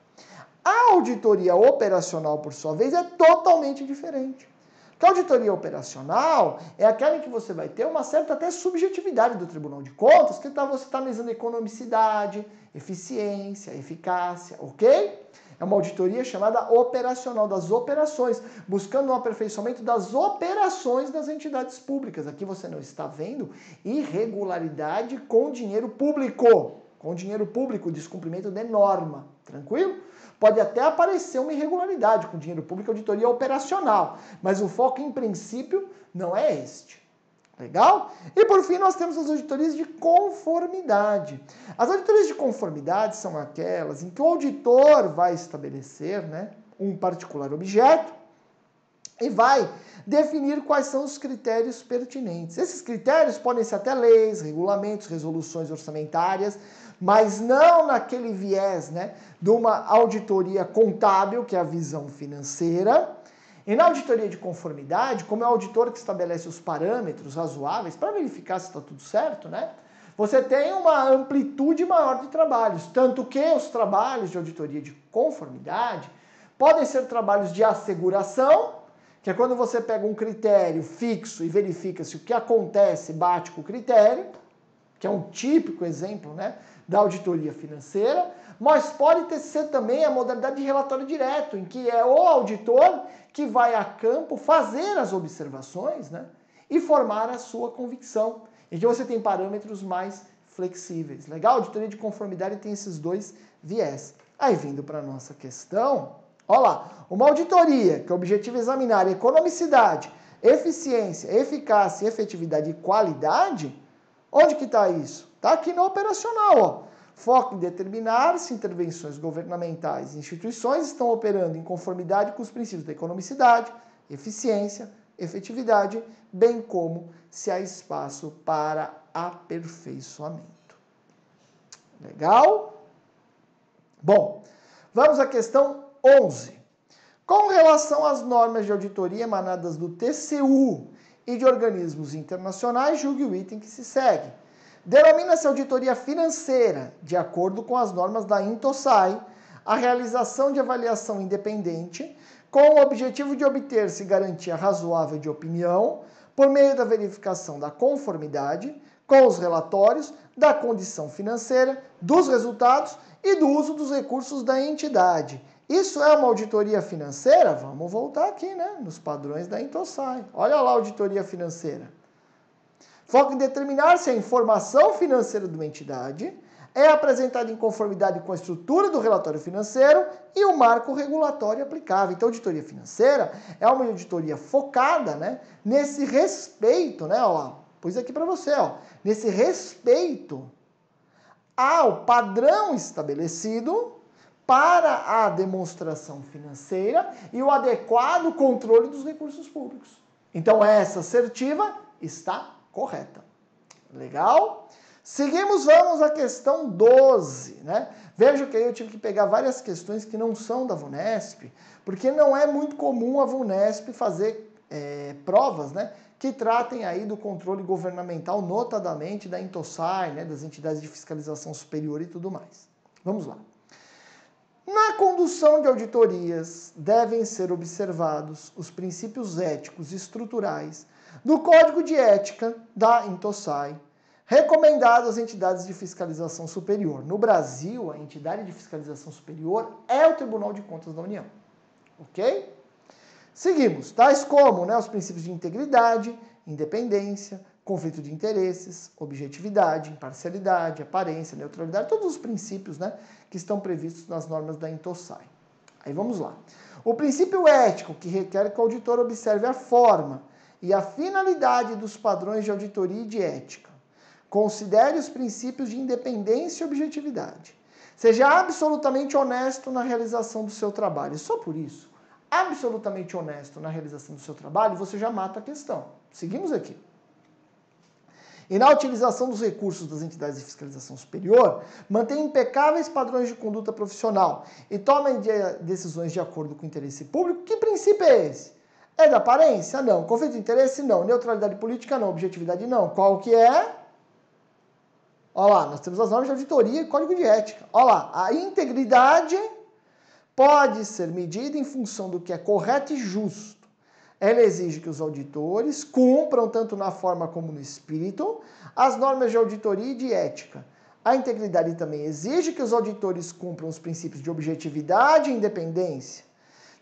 A auditoria operacional, por sua vez, é totalmente diferente. Porque a auditoria operacional é aquela em que você vai ter uma certa até subjetividade do Tribunal de Contas, que você está analisando economicidade, eficiência, eficácia, ok? É uma auditoria chamada operacional, das operações, buscando um aperfeiçoamento das operações das entidades públicas. Aqui você não está vendo irregularidade com dinheiro público, descumprimento de norma, tranquilo? Pode até aparecer uma irregularidade com dinheiro público, auditoria operacional, mas o foco, em princípio, não é este. Legal? E por fim, nós temos as auditorias de conformidade. As auditorias de conformidade são aquelas em que o auditor vai estabelecer, né, um particular objeto e vai definir quais são os critérios pertinentes. Esses critérios podem ser até leis, regulamentos, resoluções orçamentárias, mas não naquele viés, né, de uma auditoria contábil, que é a visão financeira. E na auditoria de conformidade, como é o auditor que estabelece os parâmetros razoáveis para verificar se está tudo certo, né? Você tem uma amplitude maior de trabalhos, tanto que os trabalhos de auditoria de conformidade podem ser trabalhos de asseguração, que é quando você pega um critério fixo e verifica se o que acontece bate com o critério, que é um típico exemplo, né, da auditoria financeira, mas pode ser também a modalidade de relatório direto, em que é o auditor que vai a campo fazer as observações, né, e formar a sua convicção, em que você tem parâmetros mais flexíveis. Legal? A auditoria de conformidade tem esses 2 viés. Aí, vindo para a nossa questão, olha lá, uma auditoria que o objetivo é examinar economicidade, eficiência, eficácia, efetividade e qualidade, onde que está isso? Está aqui no operacional, ó. Foco em determinar se intervenções governamentais e instituições estão operando em conformidade com os princípios da economicidade, eficiência, efetividade, bem como se há espaço para aperfeiçoamento. Legal? Bom, vamos à questão 11. Com relação às normas de auditoria emanadas do TCU e de organismos internacionais, julgue o item que se segue. Denomina-se auditoria financeira, de acordo com as normas da INTOSAI, a realização de avaliação independente com o objetivo de obter-se garantia razoável de opinião por meio da verificação da conformidade com os relatórios, da condição financeira, dos resultados e do uso dos recursos da entidade. Isso é uma auditoria financeira? Vamos voltar aqui, né, nos padrões da INTOSAI. Olha lá a auditoria financeira. Foca em determinar se a informação financeira de uma entidade é apresentada em conformidade com a estrutura do relatório financeiro e o marco regulatório aplicável. Então, a auditoria financeira é uma auditoria focada, né, nesse respeito, né, ó, pus aqui para você, ó, nesse respeito ao padrão estabelecido para a demonstração financeira e o adequado controle dos recursos públicos. Então, essa assertiva está correta. Legal? Seguimos, vamos à questão 12, né? Veja que aí eu tive que pegar várias questões que não são da VUNESP, porque não é muito comum a VUNESP fazer provas, né, que tratem aí do controle governamental, notadamente da INTOSAI, né, das entidades de fiscalização superior e tudo mais. Vamos lá. Na condução de auditorias, devem ser observados os princípios éticos e estruturais do Código de Ética da INTOSAI, Recomendado às entidades de fiscalização superior. No Brasil, a entidade de fiscalização superior é o Tribunal de Contas da União. Ok? Seguimos, tais como, né, os princípios de integridade, independência, conflito de interesses, objetividade, imparcialidade, aparência, neutralidade, todos os princípios, né, que estão previstos nas normas da INTOSAI. Aí vamos lá. O princípio ético, que requer que o auditor observe a forma e a finalidade dos padrões de auditoria e de ética. Considere os princípios de independência e objetividade. Seja absolutamente honesto na realização do seu trabalho. Só por isso, absolutamente honesto na realização do seu trabalho, você já mata a questão. Seguimos aqui. E na utilização dos recursos das entidades de fiscalização superior, mantenha impecáveis padrões de conduta profissional e tome decisões de acordo com o interesse público. Que princípio é esse? É da aparência? Não. Conflito de interesse? Não. Neutralidade política? Não. Objetividade? Não. Qual que é? Olha lá, nós temos as normas de auditoria e código de ética. Olha lá, a integridade pode ser medida em função do que é correto e justo. Ela exige que os auditores cumpram, tanto na forma como no espírito, as normas de auditoria e de ética. A integridade também exige que os auditores cumpram os princípios de objetividade e independência.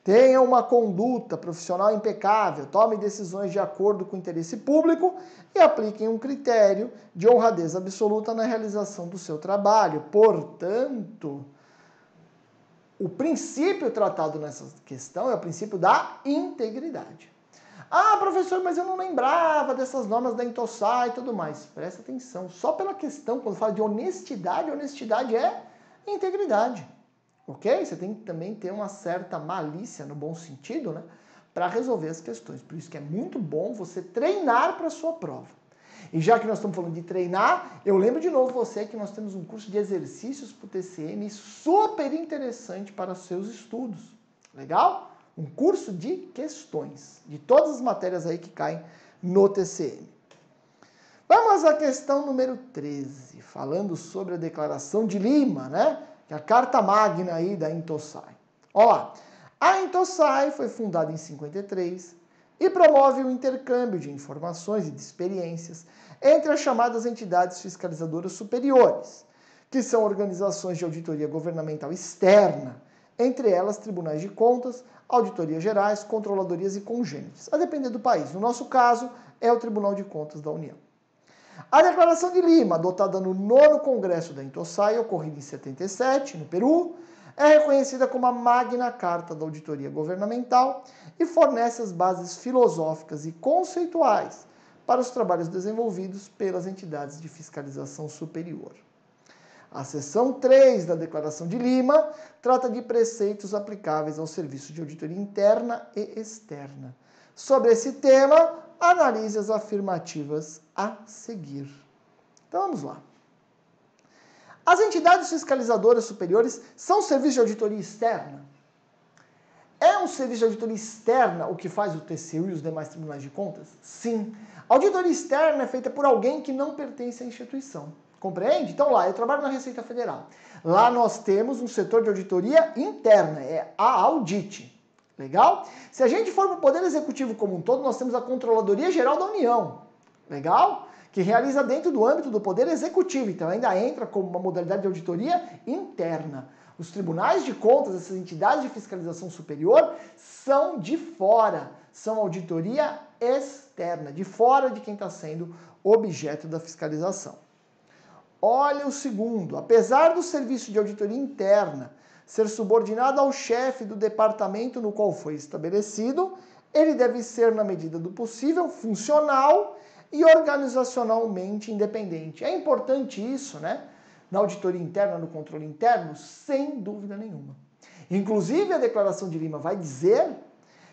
Tenha uma conduta profissional impecável, tome decisões de acordo com o interesse público e apliquem um critério de honradez absoluta na realização do seu trabalho. Portanto, o princípio tratado nessa questão é o princípio da integridade. Ah, professor, mas eu não lembrava dessas normas da INTOSAI e tudo mais. Presta atenção, só pela questão, quando fala de honestidade, honestidade é integridade. Ok? Você tem que também ter uma certa malícia, no bom sentido, né, para resolver as questões. Por isso que é muito bom você treinar para a sua prova. E já que nós estamos falando de treinar, eu lembro de novo você que nós temos um curso de exercícios para o TCM super interessante para os seus estudos. Legal? Um curso de questões, de todas as matérias aí que caem no TCM. Vamos à questão número 13, falando sobre a Declaração de Lima, né? Que é a carta magna aí da INTOSAI. Olha lá, a INTOSAI foi fundada em 53 e promove o intercâmbio de informações e de experiências entre as chamadas entidades fiscalizadoras superiores, que são organizações de auditoria governamental externa, entre elas tribunais de contas, auditorias gerais, controladorias e congêneres, a depender do país. No nosso caso, é o Tribunal de Contas da União. A Declaração de Lima, adotada no 9º Congresso da INTOSAI, ocorrido em 77, no Peru, é reconhecida como a Magna Carta da Auditoria Governamental e fornece as bases filosóficas e conceituais para os trabalhos desenvolvidos pelas entidades de fiscalização superior. A seção 3 da Declaração de Lima trata de preceitos aplicáveis ao serviço de auditoria interna e externa. Sobre esse tema, analise as afirmativas a seguir. Então vamos lá. As entidades fiscalizadoras superiores são serviços de auditoria externa? É um serviço de auditoria externa o que faz o TCU e os demais tribunais de contas? Sim. A auditoria externa é feita por alguém que não pertence à instituição. Compreende? Então lá, eu trabalho na Receita Federal. Lá nós temos um setor de auditoria interna, é a Audit. Legal? Se a gente for para o Poder Executivo como um todo, nós temos a Controladoria Geral da União. Legal? Que realiza dentro do âmbito do Poder Executivo. Então ainda entra como uma modalidade de auditoria interna. Os tribunais de contas, essas entidades de fiscalização superior, são de fora. São auditoria externa, de fora de quem está sendo objeto da fiscalização. Olha o segundo. Apesar do serviço de auditoria interna ser subordinado ao chefe do departamento no qual foi estabelecido, ele deve ser, na medida do possível, funcional e organizacionalmente independente. É importante isso, né? Na auditoria interna, no controle interno, sem dúvida nenhuma. Inclusive, a Declaração de Lima vai dizer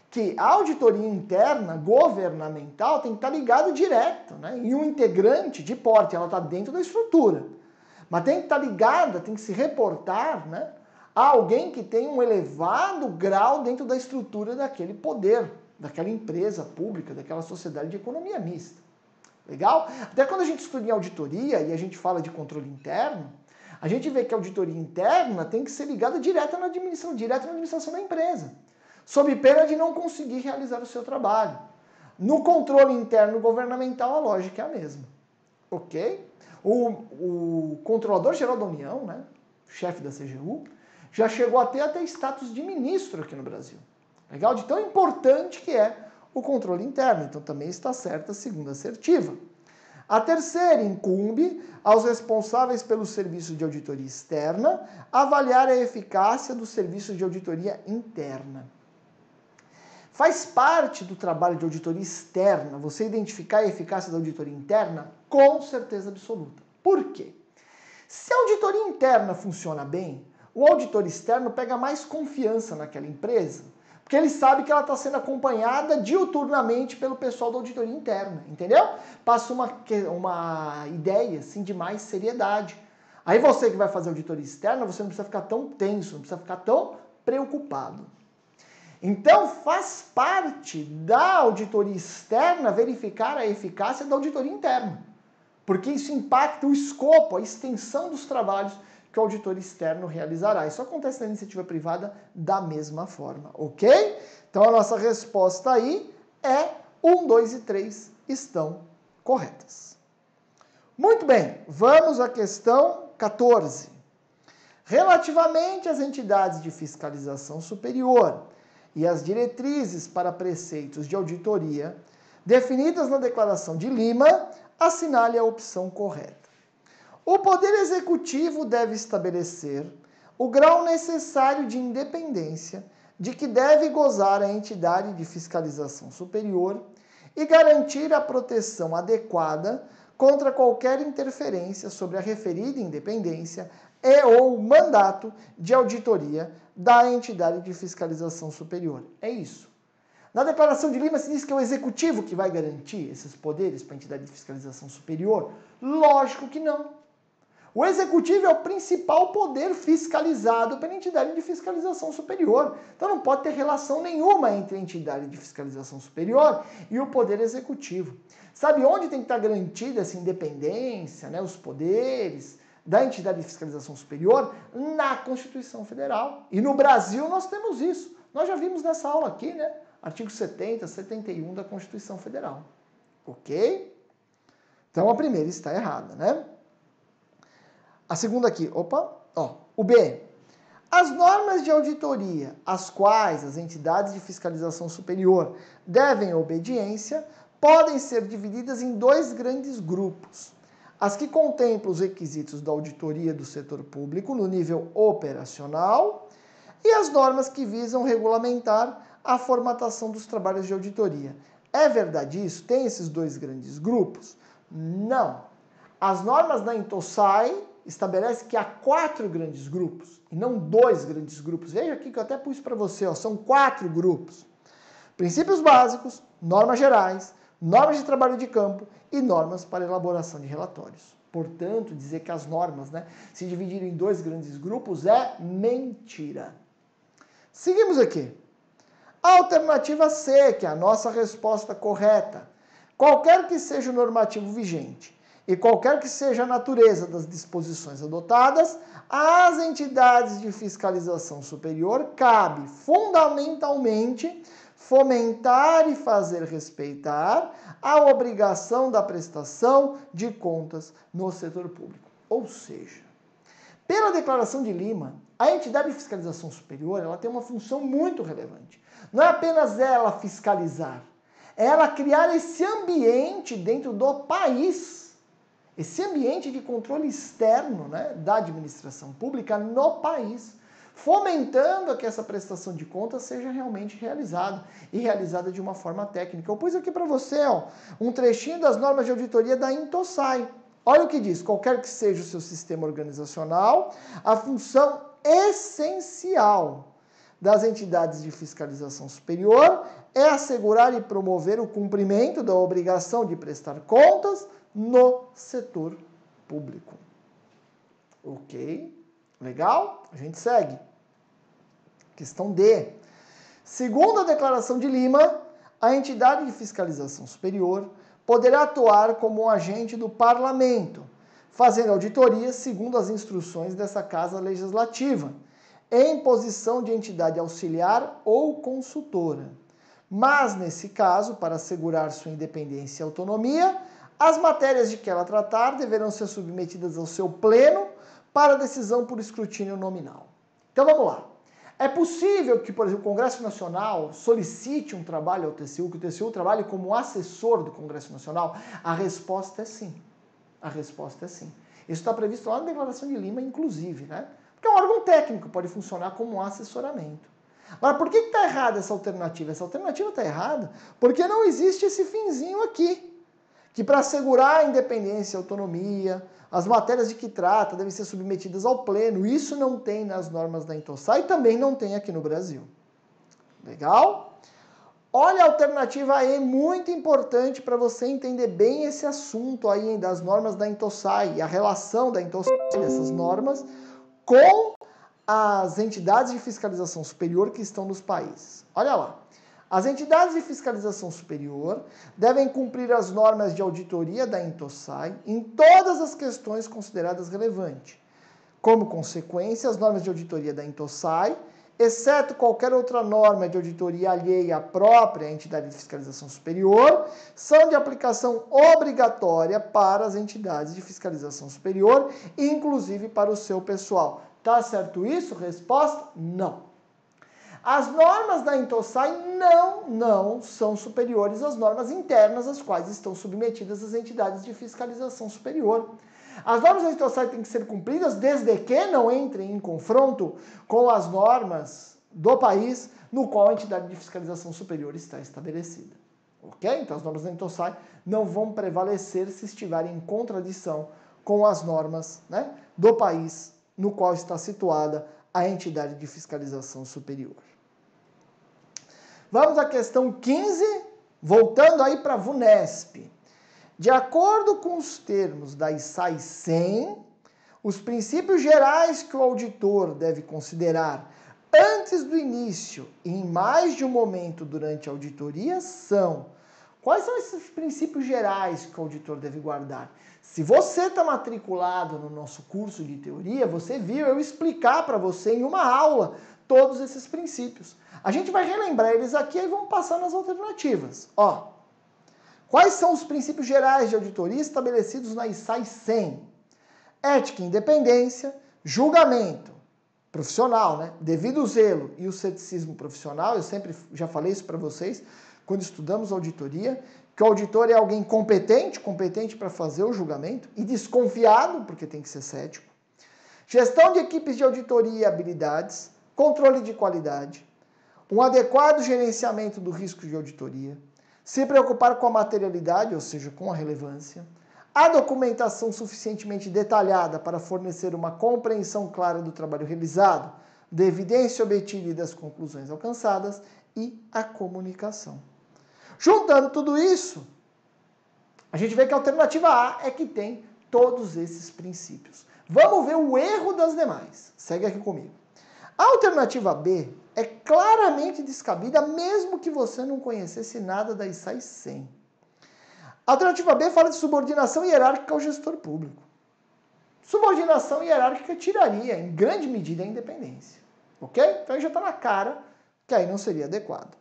que a auditoria interna governamental tem que estar ligada direto, né? E um integrante de porte, ela está dentro da estrutura. Mas tem que estar ligada, tem que se reportar, né, a alguém que tem um elevado grau dentro da estrutura daquele poder, daquela empresa pública, daquela sociedade de economia mista. Legal? Até quando a gente estuda em auditoria e a gente fala de controle interno, a gente vê que a auditoria interna tem que ser ligada direto na administração da empresa, sob pena de não conseguir realizar o seu trabalho. No controle interno governamental, a lógica é a mesma. Ok? O Controlador-Geral da União, né, chefe da CGU, já chegou a ter até status de ministro aqui no Brasil. Legal? De tão importante que é o controle interno. Então também está certa a segunda assertiva. A terceira, incumbe aos responsáveis pelo serviço de auditoria externa avaliar a eficácia do serviço de auditoria interna. Faz parte do trabalho de auditoria externa você identificar a eficácia da auditoria interna? Com certeza absoluta. Por quê? Se a auditoria interna funciona bem, o auditor externo pega mais confiança naquela empresa, porque ele sabe que ela está sendo acompanhada diuturnamente pelo pessoal da auditoria interna, entendeu? Passa uma ideia assim, de mais seriedade. Aí você que vai fazer auditoria externa, você não precisa ficar tão tenso, não precisa ficar tão preocupado. Então faz parte da auditoria externa verificar a eficácia da auditoria interna, porque isso impacta o escopo, a extensão dos trabalhos que o auditor externo realizará. Isso acontece na iniciativa privada da mesma forma, ok? Então a nossa resposta aí é 1, 2 e 3 estão corretas. Muito bem, vamos à questão 14. Relativamente às entidades de fiscalização superior e às diretrizes para preceitos de auditoria definidas na Declaração de Lima, assinale a opção correta. O Poder Executivo deve estabelecer o grau necessário de independência de que deve gozar a entidade de fiscalização superior e garantir a proteção adequada contra qualquer interferência sobre a referida independência e ou mandato de auditoria da entidade de fiscalização superior. É isso. Na Declaração de Lima se diz que é o Executivo que vai garantir esses poderes para a entidade de fiscalização superior? Lógico que não. O Executivo é o principal poder fiscalizado pela entidade de fiscalização superior. Então não pode ter relação nenhuma entre a entidade de fiscalização superior e o Poder Executivo. Sabe onde tem que estar garantida essa independência, né, os poderes da entidade de fiscalização superior? Na Constituição Federal. E no Brasil nós temos isso. Nós já vimos nessa aula aqui, né? Artigo 70, 71 da Constituição Federal. Ok? Então a primeira está errada, né? A segunda aqui, o B. As normas de auditoria, às quais as entidades de fiscalização superior devem obediência, podem ser divididas em dois grandes grupos. As que contemplam os requisitos da auditoria do setor público no nível operacional e as normas que visam regulamentar a formatação dos trabalhos de auditoria. É verdade isso? Tem esses dois grandes grupos? Não. As normas da INTOSAI estabelece que há 4 grandes grupos, e não 2 grandes grupos. Veja aqui que eu até pus para você, são 4 grupos. Princípios básicos, normas gerais, normas de trabalho de campo e normas para elaboração de relatórios. Portanto, dizer que as normas, né, se dividiram em 2 grandes grupos é mentira. Seguimos aqui. A alternativa C, que é a nossa resposta correta. Qualquer que seja o normativo vigente, e qualquer que seja a natureza das disposições adotadas, às entidades de fiscalização superior cabe, fundamentalmente, fomentar e fazer respeitar a obrigação da prestação de contas no setor público. Ou seja, pela Declaração de Lima, a entidade de fiscalização superior ela tem uma função muito relevante. Não é apenas ela fiscalizar, é ela criar esse ambiente dentro do país, esse ambiente de controle externo, né, da administração pública no país, fomentando que essa prestação de contas seja realmente realizada e realizada de uma forma técnica. Eu pus aqui para você um trechinho das normas de auditoria da INTOSAI. Olha o que diz: qualquer que seja o seu sistema organizacional, a função essencial das entidades de fiscalização superior é assegurar e promover o cumprimento da obrigação de prestar contas no setor público. Ok? Legal? A gente segue. Questão D. Segundo a Declaração de Lima, a entidade de fiscalização superior poderá atuar como um agente do parlamento, fazendo auditoria segundo as instruções dessa Casa Legislativa, em posição de entidade auxiliar ou consultora. Mas, nesse caso, para assegurar sua independência e autonomia, As matérias de que ela tratar deverão ser submetidas ao seu pleno para decisão por escrutínio nominal. Então vamos lá. É possível que, por exemplo, o Congresso Nacional solicite um trabalho ao TCU, que o TCU trabalhe como assessor do Congresso Nacional? A resposta é sim. A resposta é sim. Isso está previsto lá na Declaração de Lima, inclusive, né? Porque é um órgão técnico, pode funcionar como um assessoramento. Agora, por que está errada essa alternativa? Essa alternativa está errada porque não existe esse finzinho aqui, que para assegurar a independência e a autonomia, as matérias de que trata devem ser submetidas ao pleno. Isso não tem nas normas da Intosai e também não tem aqui no Brasil. Legal? Olha a alternativa E, muito importante para você entender bem esse assunto aí das normas da Intosai e a relação da Intosai, dessas normas, com as entidades de fiscalização superior que estão nos países. Olha lá. As entidades de fiscalização superior devem cumprir as normas de auditoria da Intosai em todas as questões consideradas relevantes. Como consequência, as normas de auditoria da Intosai, exceto qualquer outra norma de auditoria alheia à própria entidade de fiscalização superior, são de aplicação obrigatória para as entidades de fiscalização superior, inclusive para o seu pessoal. Tá certo isso? Resposta: não. As normas da Intosai não são superiores às normas internas às quais estão submetidas as entidades de fiscalização superior. As normas da Intosai têm que ser cumpridas desde que não entrem em confronto com as normas do país no qual a entidade de fiscalização superior está estabelecida. Ok? Então as normas da Intosai não vão prevalecer se estiverem em contradição com as normas, né, do país no qual está situada a entidade de fiscalização superior. Vamos à questão 15, voltando aí para a VUNESP. De acordo com os termos da ISAI 100, os princípios gerais que o auditor deve considerar antes do início e em mais de um momento durante a auditoria são: quais são esses princípios gerais que o auditor deve guardar? Se você está matriculado no nosso curso de teoria, você viu eu explicar para você em uma aula todos esses princípios. A gente vai relembrar eles aqui e vamos passar nas alternativas. Ó, quais são os princípios gerais de auditoria estabelecidos na ISAI 100? Ética e independência, julgamento profissional, né? Devido zelo e o ceticismo profissional. Eu sempre já falei isso para vocês quando estudamos auditoria, que o auditor é alguém competente para fazer o julgamento e desconfiado, porque tem que ser cético. Gestão de equipes de auditoria e habilidades, controle de qualidade, um adequado gerenciamento do risco de auditoria, se preocupar com a materialidade, ou seja, com a relevância, a documentação suficientemente detalhada para fornecer uma compreensão clara do trabalho realizado, da evidência obtida e das conclusões alcançadas, e a comunicação. Juntando tudo isso, a gente vê que a alternativa A é que tem todos esses princípios. Vamos ver o erro das demais. Segue aqui comigo. A alternativa B é claramente descabida, mesmo que você não conhecesse nada da ISAI 100. A alternativa B fala de subordinação hierárquica ao gestor público. Subordinação hierárquica tiraria, em grande medida, a independência. Ok? Então já está na cara que aí não seria adequado.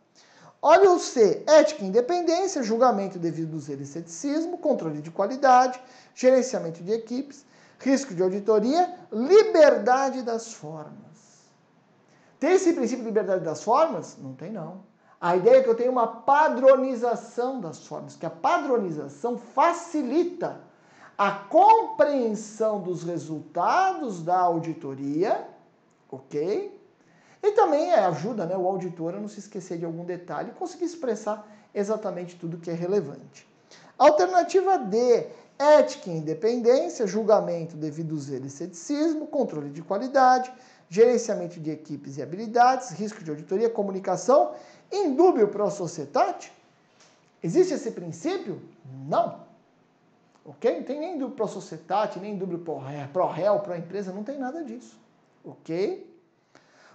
Olha o C: ética e independência, julgamento devido zelo e ceticismo, controle de qualidade, gerenciamento de equipes, risco de auditoria, liberdade das formas. Tem esse princípio de liberdade das formas? Não tem, não. A ideia é que eu tenho uma padronização das formas, que a padronização facilita a compreensão dos resultados da auditoria, ok? E também ajuda, né, o auditor a não se esquecer de algum detalhe e conseguir expressar exatamente tudo que é relevante. Alternativa D: ética e independência, julgamento devido zelo e ceticismo, controle de qualidade, gerenciamento de equipes e habilidades, risco de auditoria, comunicação, indúbio pro societate. Existe esse princípio? Não. Ok? Não tem nem indúbio pro societate, nem indúbio pro réu, pro empresa, não tem nada disso. Ok?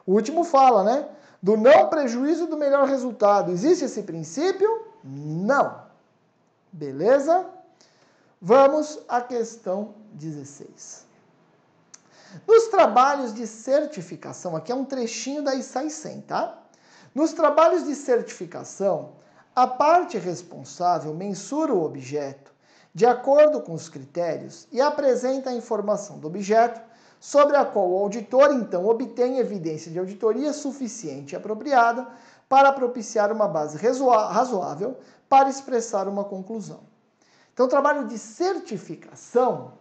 O último fala, né? Do não prejuízo do melhor resultado. Existe esse princípio? Não. Beleza? Vamos à questão 16. Nos trabalhos de certificação, aqui é um trechinho da ISAI 100, tá? Nos trabalhos de certificação, a parte responsável mensura o objeto de acordo com os critérios e apresenta a informação do objeto sobre a qual o auditor, então, obtém evidência de auditoria suficiente e apropriada para propiciar uma base razoável para expressar uma conclusão. Então, o trabalho de certificação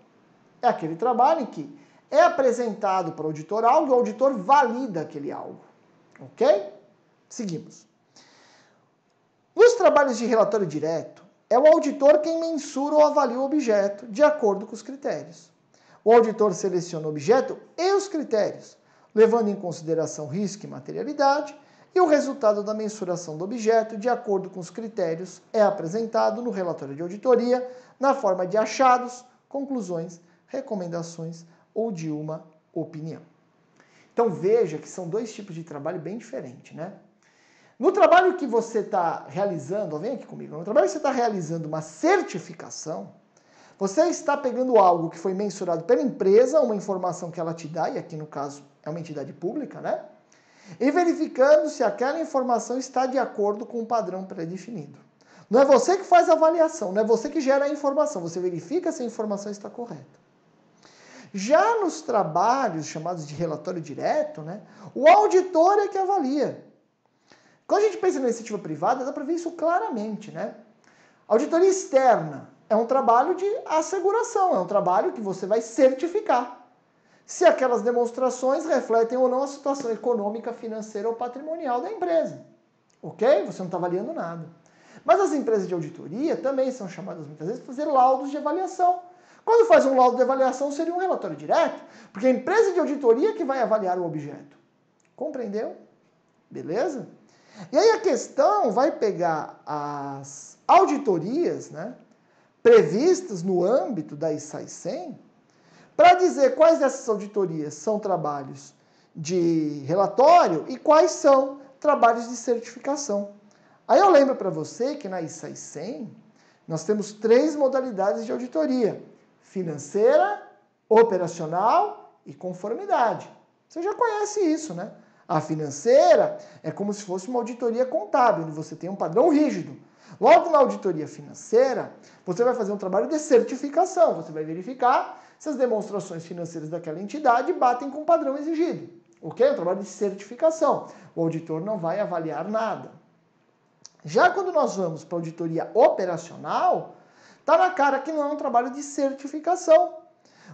é aquele trabalho em que é apresentado para o auditor algo e o auditor valida aquele algo. Ok? Seguimos. Nos trabalhos de relatório direto, é o auditor quem mensura ou avalia o objeto de acordo com os critérios. O auditor seleciona o objeto e os critérios, levando em consideração risco e materialidade, e o resultado da mensuração do objeto, de acordo com os critérios, é apresentado no relatório de auditoria na forma de achados, conclusões, recomendações ou de uma opinião. Então veja que são dois tipos de trabalho bem diferentes, né? No trabalho que você está realizando, vem aqui comigo, no trabalho que você está realizando uma certificação, você está pegando algo que foi mensurado pela empresa, uma informação que ela te dá, e aqui no caso é uma entidade pública, né? E verificando se aquela informação está de acordo com o padrão pré-definido. Não é você que faz a avaliação, não é você que gera a informação, você verifica se a informação está correta. Já nos trabalhos chamados de relatório direto, né, o auditor é que avalia. Quando a gente pensa na iniciativa privada, dá para ver isso claramente, né? Auditoria externa é um trabalho de asseguração, é um trabalho que você vai certificar se aquelas demonstrações refletem ou não a situação econômica, financeira ou patrimonial da empresa. Ok? Você não está avaliando nada. Mas as empresas de auditoria também são chamadas muitas vezes para fazer laudos de avaliação. Quando faz um laudo de avaliação, seria um relatório direto, porque a empresa de auditoria que vai avaliar o objeto. Compreendeu? Beleza? E aí a questão vai pegar as auditorias, né, previstas no âmbito da ISAI 100, para dizer quais dessas auditorias são trabalhos de relatório e quais são trabalhos de certificação. Aí eu lembro para você que na ISAI 100 nós temos 3 modalidades de auditoria: financeira, operacional e conformidade. Você já conhece isso, né? A financeira é como se fosse uma auditoria contábil, onde você tem um padrão rígido. Logo na auditoria financeira, você vai fazer um trabalho de certificação. Você vai verificar se as demonstrações financeiras daquela entidade batem com o padrão exigido. Ok? É um trabalho de certificação. O auditor não vai avaliar nada. Já quando nós vamos para a auditoria operacional, está na cara que não é um trabalho de certificação.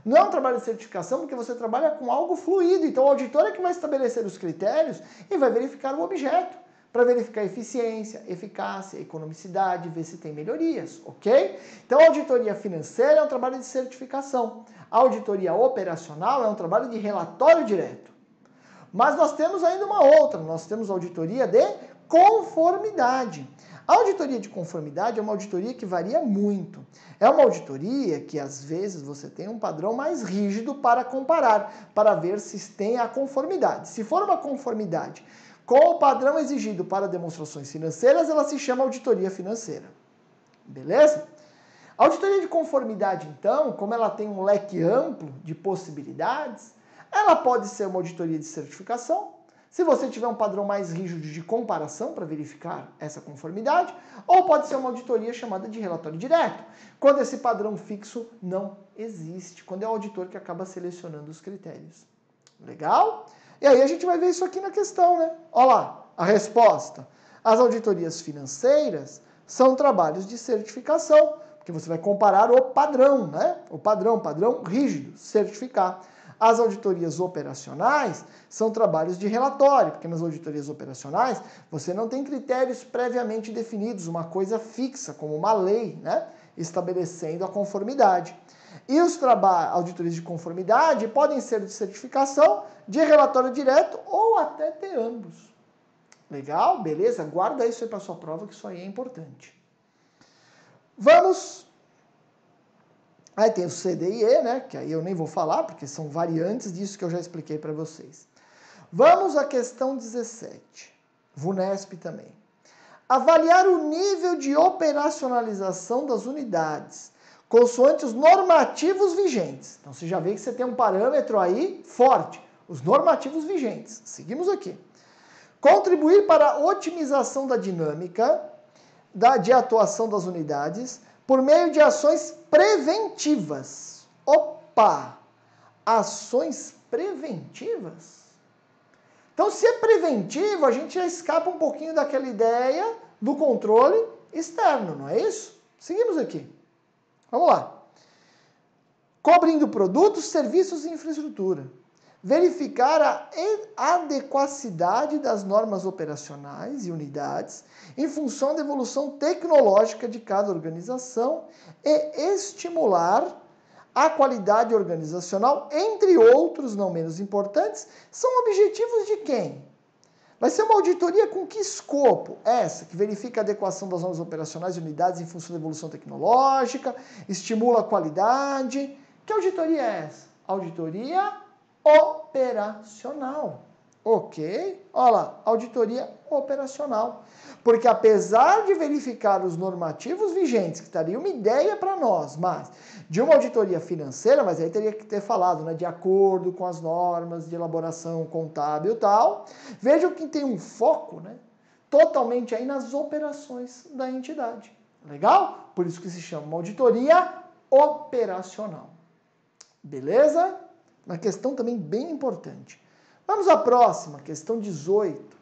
Não é um trabalho de certificação porque você trabalha com algo fluido. Então o auditor é que vai estabelecer os critérios e vai verificar o objeto, para verificar a eficiência, eficácia, economicidade, ver se tem melhorias, ok? Então a auditoria financeira é um trabalho de certificação. A auditoria operacional é um trabalho de relatório direto. Mas nós temos ainda uma outra, nós temos a auditoria de conformidade. A auditoria de conformidade é uma auditoria que varia muito. É uma auditoria que, às vezes, você tem um padrão mais rígido para comparar, para ver se tem a conformidade. Se for uma conformidade com o padrão exigido para demonstrações financeiras, ela se chama auditoria financeira. Beleza? A auditoria de conformidade, então, como ela tem um leque amplo de possibilidades, ela pode ser uma auditoria de certificação, se você tiver um padrão mais rígido de comparação para verificar essa conformidade, ou pode ser uma auditoria chamada de relatório direto, quando esse padrão fixo não existe, quando é o auditor que acaba selecionando os critérios. Legal? E aí a gente vai ver isso aqui na questão, né? Olha lá, a resposta. As auditorias financeiras são trabalhos de certificação, porque você vai comparar o padrão, né? O padrão rígido, certificar. As auditorias operacionais são trabalhos de relatório, porque nas auditorias operacionais você não tem critérios previamente definidos, uma coisa fixa, como uma lei, né, estabelecendo a conformidade. E os auditorias de conformidade podem ser de certificação, de relatório direto ou até ter ambos. Legal? Beleza? Guarda isso aí para sua prova, que isso aí é importante. Vamos... Aí tem o C, D e E, né? Que aí eu nem vou falar, porque são variantes disso que eu já expliquei para vocês. Vamos à questão 17. VUNESP também. Avaliar o nível de operacionalização das unidades, consoante os normativos vigentes. Então você já vê que você tem um parâmetro aí forte. Os normativos vigentes. Seguimos aqui. Contribuir para a otimização da dinâmica de atuação das unidades, por meio de ações preventivas. Opa! Ações preventivas? Então, se é preventivo, a gente já escapa um pouquinho daquela ideia do controle externo, não é isso? Seguimos aqui. Vamos lá. Cobrindo produtos, serviços e infraestrutura. Verificar a adequacidade das normas operacionais e unidades em função da evolução tecnológica de cada organização e estimular a qualidade organizacional, entre outros não menos importantes, são objetivos de quem? Vai ser uma auditoria com que escopo? Essa, que verifica a adequação das normas operacionais e unidades em função da evolução tecnológica, estimula a qualidade. Que auditoria é essa? Auditoria operacional. Ok? Olha lá, auditoria operacional. Porque apesar de verificar os normativos vigentes, que estaria uma ideia para nós, mas de uma auditoria financeira, mas aí teria que ter falado, né, de acordo com as normas de elaboração contábil e tal, vejam que tem um foco, né, totalmente aí nas operações da entidade. Legal? Por isso que se chama uma auditoria operacional. Beleza? Uma questão também bem importante. Vamos à próxima, questão 18.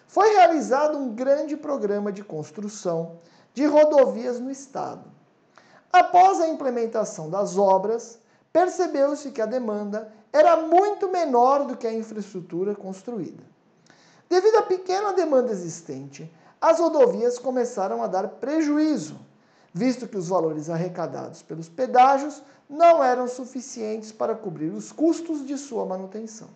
Foi realizado um grande programa de construção de rodovias no estado. Após a implementação das obras, percebeu-se que a demanda era muito menor do que a infraestrutura construída. Devido à pequena demanda existente, as rodovias começaram a dar prejuízo, visto que os valores arrecadados pelos pedágios não eram suficientes para cobrir os custos de sua manutenção.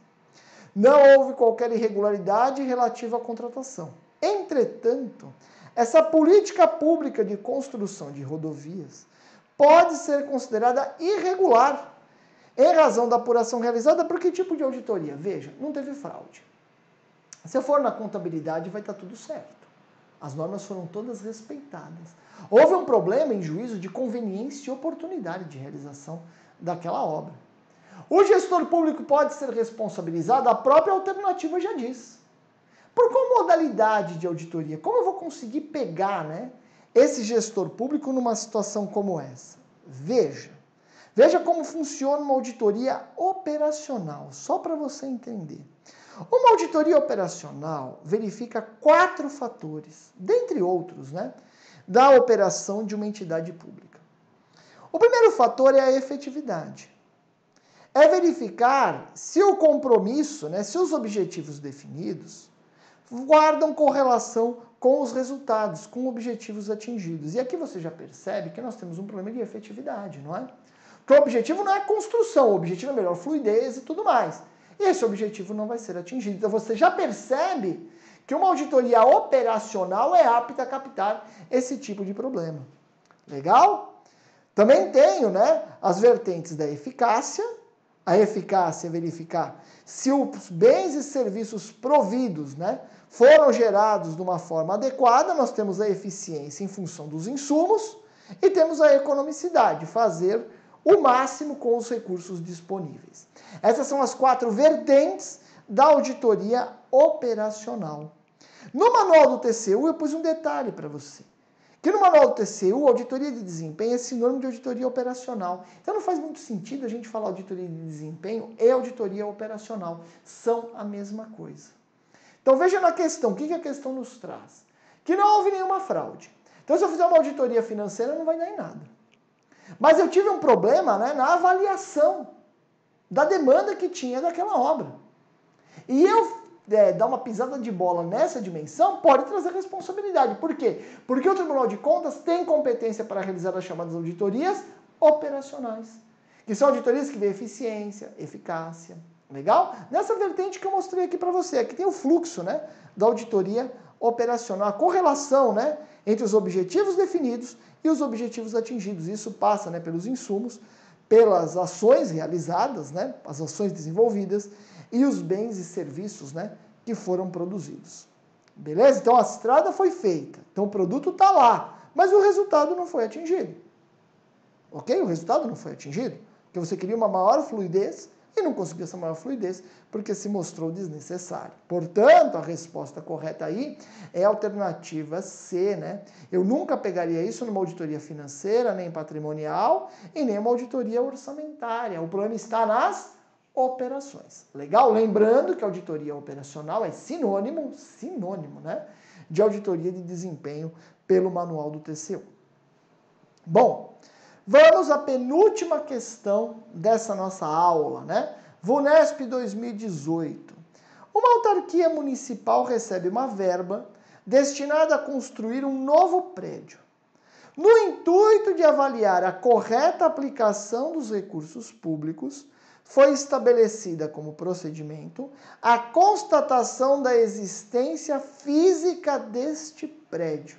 Não houve qualquer irregularidade relativa à contratação. Entretanto, essa política pública de construção de rodovias pode ser considerada irregular em razão da apuração realizada por que tipo de auditoria? Veja, não teve fraude. Se eu for na contabilidade, vai estar tudo certo. As normas foram todas respeitadas. Houve um problema em juízo de conveniência e oportunidade de realização daquela obra. O gestor público pode ser responsabilizado, a própria alternativa já diz. Por qual modalidade de auditoria? Como eu vou conseguir pegar, né, esse gestor público numa situação como essa? Veja como funciona uma auditoria operacional, só para você entender. Uma auditoria operacional verifica 4 fatores, dentre outros, né, da operação de uma entidade pública. O primeiro fator é a efetividade. É verificar se o compromisso, né, se os objetivos definidos guardam correlação com os resultados, com objetivos atingidos. E aqui você já percebe que nós temos um problema de efetividade, não é? Porque o objetivo não é construção, o objetivo é melhor fluidez e tudo mais. E esse objetivo não vai ser atingido. Então você já percebe que uma auditoria operacional é apta a captar esse tipo de problema. Legal? Também tenho, né, as vertentes da eficácia. A eficácia é verificar se os bens e serviços providos, né, foram gerados de uma forma adequada. Nós temos a eficiência em função dos insumos e temos a economicidade, fazer o máximo com os recursos disponíveis. Essas são as 4 vertentes da auditoria operacional. No manual do TCU eu pus um detalhe para você. Que no manual do TCU, auditoria de desempenho é sinônimo de auditoria operacional. Então não faz muito sentido a gente falar auditoria de desempenho e auditoria operacional. São a mesma coisa. Então veja na questão, o que a questão nos traz? Que não houve nenhuma fraude. Então se eu fizer uma auditoria financeira não vai dar em nada. Mas eu tive um problema, né, na avaliação da demanda que tinha daquela obra. E eu dar uma pisada de bola nessa dimensão pode trazer responsabilidade. Por quê? Porque o Tribunal de Contas tem competência para realizar as chamadas auditorias operacionais, que são auditorias que vêem eficiência, eficácia. Legal? Nessa vertente que eu mostrei aqui para você, aqui tem o fluxo, né, da auditoria operacional, a correlação, né, entre os objetivos definidos e os objetivos atingidos. Isso passa, né, pelos insumos, pelas ações realizadas, né, as ações desenvolvidas e os bens e serviços, né, que foram produzidos. Beleza? Então a estrada foi feita, então o produto está lá, mas o resultado não foi atingido. Ok? O resultado não foi atingido, porque você queria uma maior fluidez, e não conseguiu essa maior fluidez porque se mostrou desnecessário. Portanto, a resposta correta aí é a alternativa C, né? Eu nunca pegaria isso numa auditoria financeira, nem patrimonial e nem uma auditoria orçamentária. O problema está nas operações. Legal? Lembrando que a auditoria operacional é sinônimo, né, de auditoria de desempenho pelo manual do TCU. Bom, vamos à penúltima questão dessa nossa aula, né? VUNESP 2018. Uma autarquia municipal recebe uma verba destinada a construir um novo prédio. No intuito de avaliar a correta aplicação dos recursos públicos, foi estabelecida como procedimento a constatação da existência física deste prédio.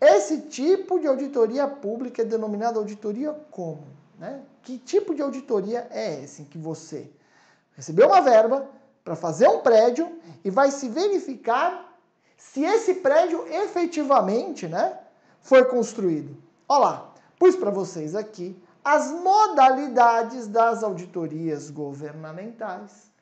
Esse tipo de auditoria pública é denominada auditoria como? Né? Que tipo de auditoria é esse em que você recebeu uma verba para fazer um prédio e vai se verificar se esse prédio efetivamente, né, foi construído? Olha lá, pus para vocês aqui as modalidades das auditorias governamentais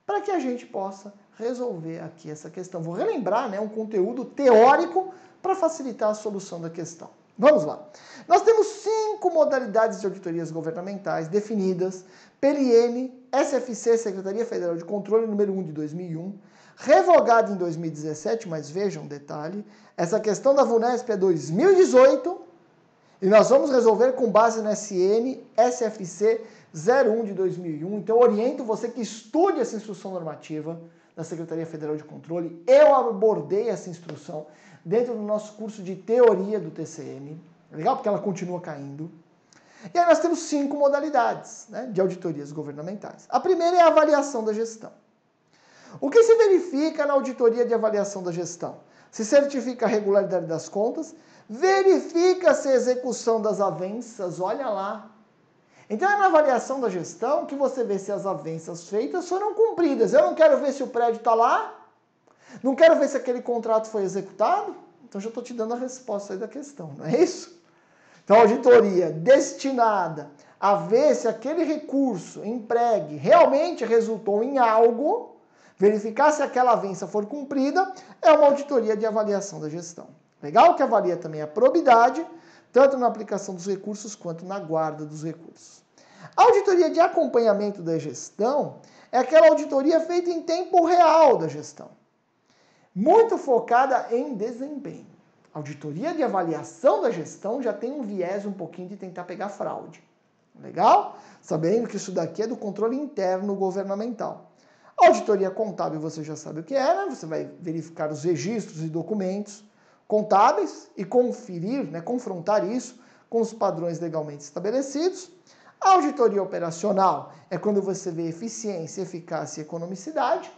para que a gente possa resolver aqui essa questão. Vou relembrar, né, um conteúdo teórico para facilitar a solução da questão. Vamos lá. Nós temos 5 modalidades de auditorias governamentais definidas pela IN, SFC, Secretaria Federal de Controle, número 1 de 2001, revogada em 2017, mas vejam um detalhe, essa questão da VUNESP é 2018, e nós vamos resolver com base no SN, SFC 01 de 2001. Então, oriento você que estude essa instrução normativa da Secretaria Federal de Controle. Eu abordei essa instrução dentro do nosso curso de teoria do TCM. Legal? Porque ela continua caindo. E aí nós temos 5 modalidades, né, de auditorias governamentais. A primeira é a avaliação da gestão. O que se verifica na auditoria de avaliação da gestão? Se certifica a regularidade das contas, verifica-se a execução das avanças, olha lá. Então é na avaliação da gestão que você vê se as avanças feitas foram cumpridas. Eu não quero ver se o prédio está lá, não quero ver se aquele contrato foi executado, então já estou te dando a resposta aí da questão, não é isso? Então a auditoria destinada a ver se aquele recurso empregue realmente resultou em algo, verificar se aquela avança for cumprida, é uma auditoria de avaliação da gestão. Legal? Que avalia também a probidade, tanto na aplicação dos recursos quanto na guarda dos recursos. A auditoria de acompanhamento da gestão é aquela auditoria feita em tempo real da gestão, muito focada em desempenho. A auditoria de avaliação da gestão já tem um viés um pouquinho de tentar pegar fraude. Legal? Sabendo que isso daqui é do controle interno governamental. A auditoria contábil você já sabe o que é, né? Você vai verificar os registros e documentos contábeis e conferir, né, confrontar isso com os padrões legalmente estabelecidos. A auditoria operacional é quando você vê eficiência, eficácia e economicidade.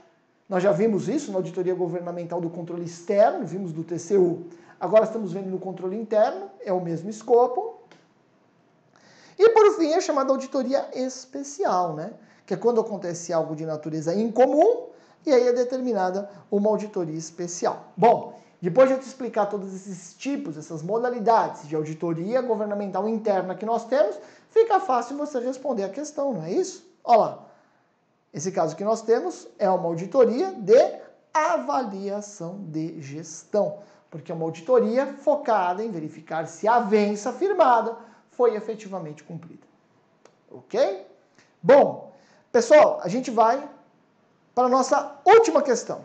Nós já vimos isso na auditoria governamental do controle externo, vimos do TCU. Agora estamos vendo no controle interno, é o mesmo escopo. E por fim é chamada auditoria especial, né? Que é quando acontece algo de natureza incomum e aí é determinada uma auditoria especial. Bom, depois de eu te explicar todos esses tipos, essas modalidades de auditoria governamental interna que nós temos, fica fácil você responder a questão, não é isso? Olha lá, esse caso que nós temos é uma auditoria de avaliação de gestão, porque é uma auditoria focada em verificar se a avença firmada foi efetivamente cumprida. Ok? Bom, pessoal, a gente vai para a nossa última questão.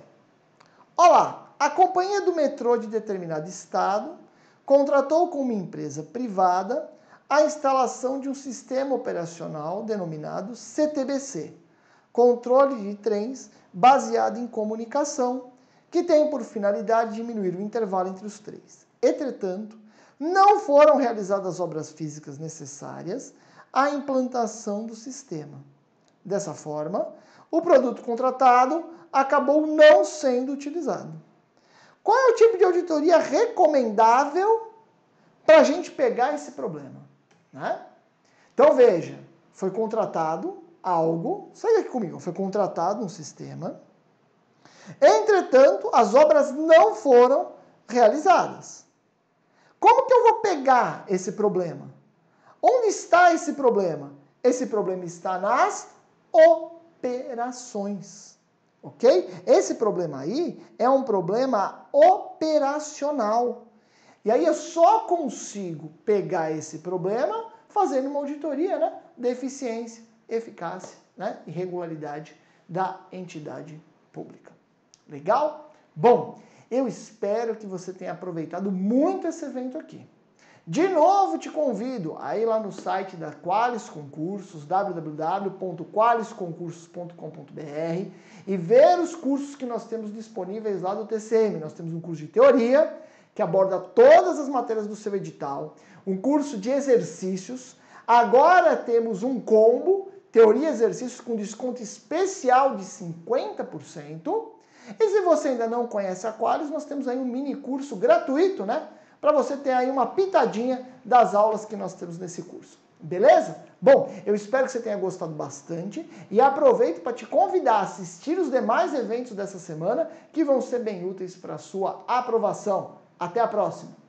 Olha lá. A companhia do metrô de determinado estado contratou com uma empresa privada a instalação de um sistema operacional denominado CTBC, controle de trens baseado em comunicação, que tem por finalidade diminuir o intervalo entre os trens. Entretanto, não foram realizadas obras físicas necessárias à implantação do sistema. Dessa forma, o produto contratado acabou não sendo utilizado. Qual é o tipo de auditoria recomendável para a gente pegar esse problema? Né? Então veja, foi contratado algo, sai daqui comigo, foi contratado um sistema, entretanto as obras não foram realizadas. Como que eu vou pegar esse problema? Onde está esse problema? Esse problema está nas operações. Ok? Esse problema aí é um problema operacional. E aí eu só consigo pegar esse problema fazendo uma auditoria, né, de eficiência, eficácia, né, e regularidade da entidade pública. Legal? Bom, eu espero que você tenha aproveitado muito esse evento aqui. De novo, te convido a ir lá no site da Qualis Concursos, www.qualisconcursos.com.br, e ver os cursos que nós temos disponíveis lá do TCM. Nós temos um curso de teoria, que aborda todas as matérias do seu edital, um curso de exercícios, agora temos um combo, teoria e exercícios com desconto especial de 50%, e se você ainda não conhece a Qualis, nós temos aí um mini curso gratuito, né? Para você ter aí uma pitadinha das aulas que nós temos nesse curso. Beleza? Bom, eu espero que você tenha gostado bastante e aproveito para te convidar a assistir os demais eventos dessa semana que vão ser bem úteis para a sua aprovação. Até a próxima!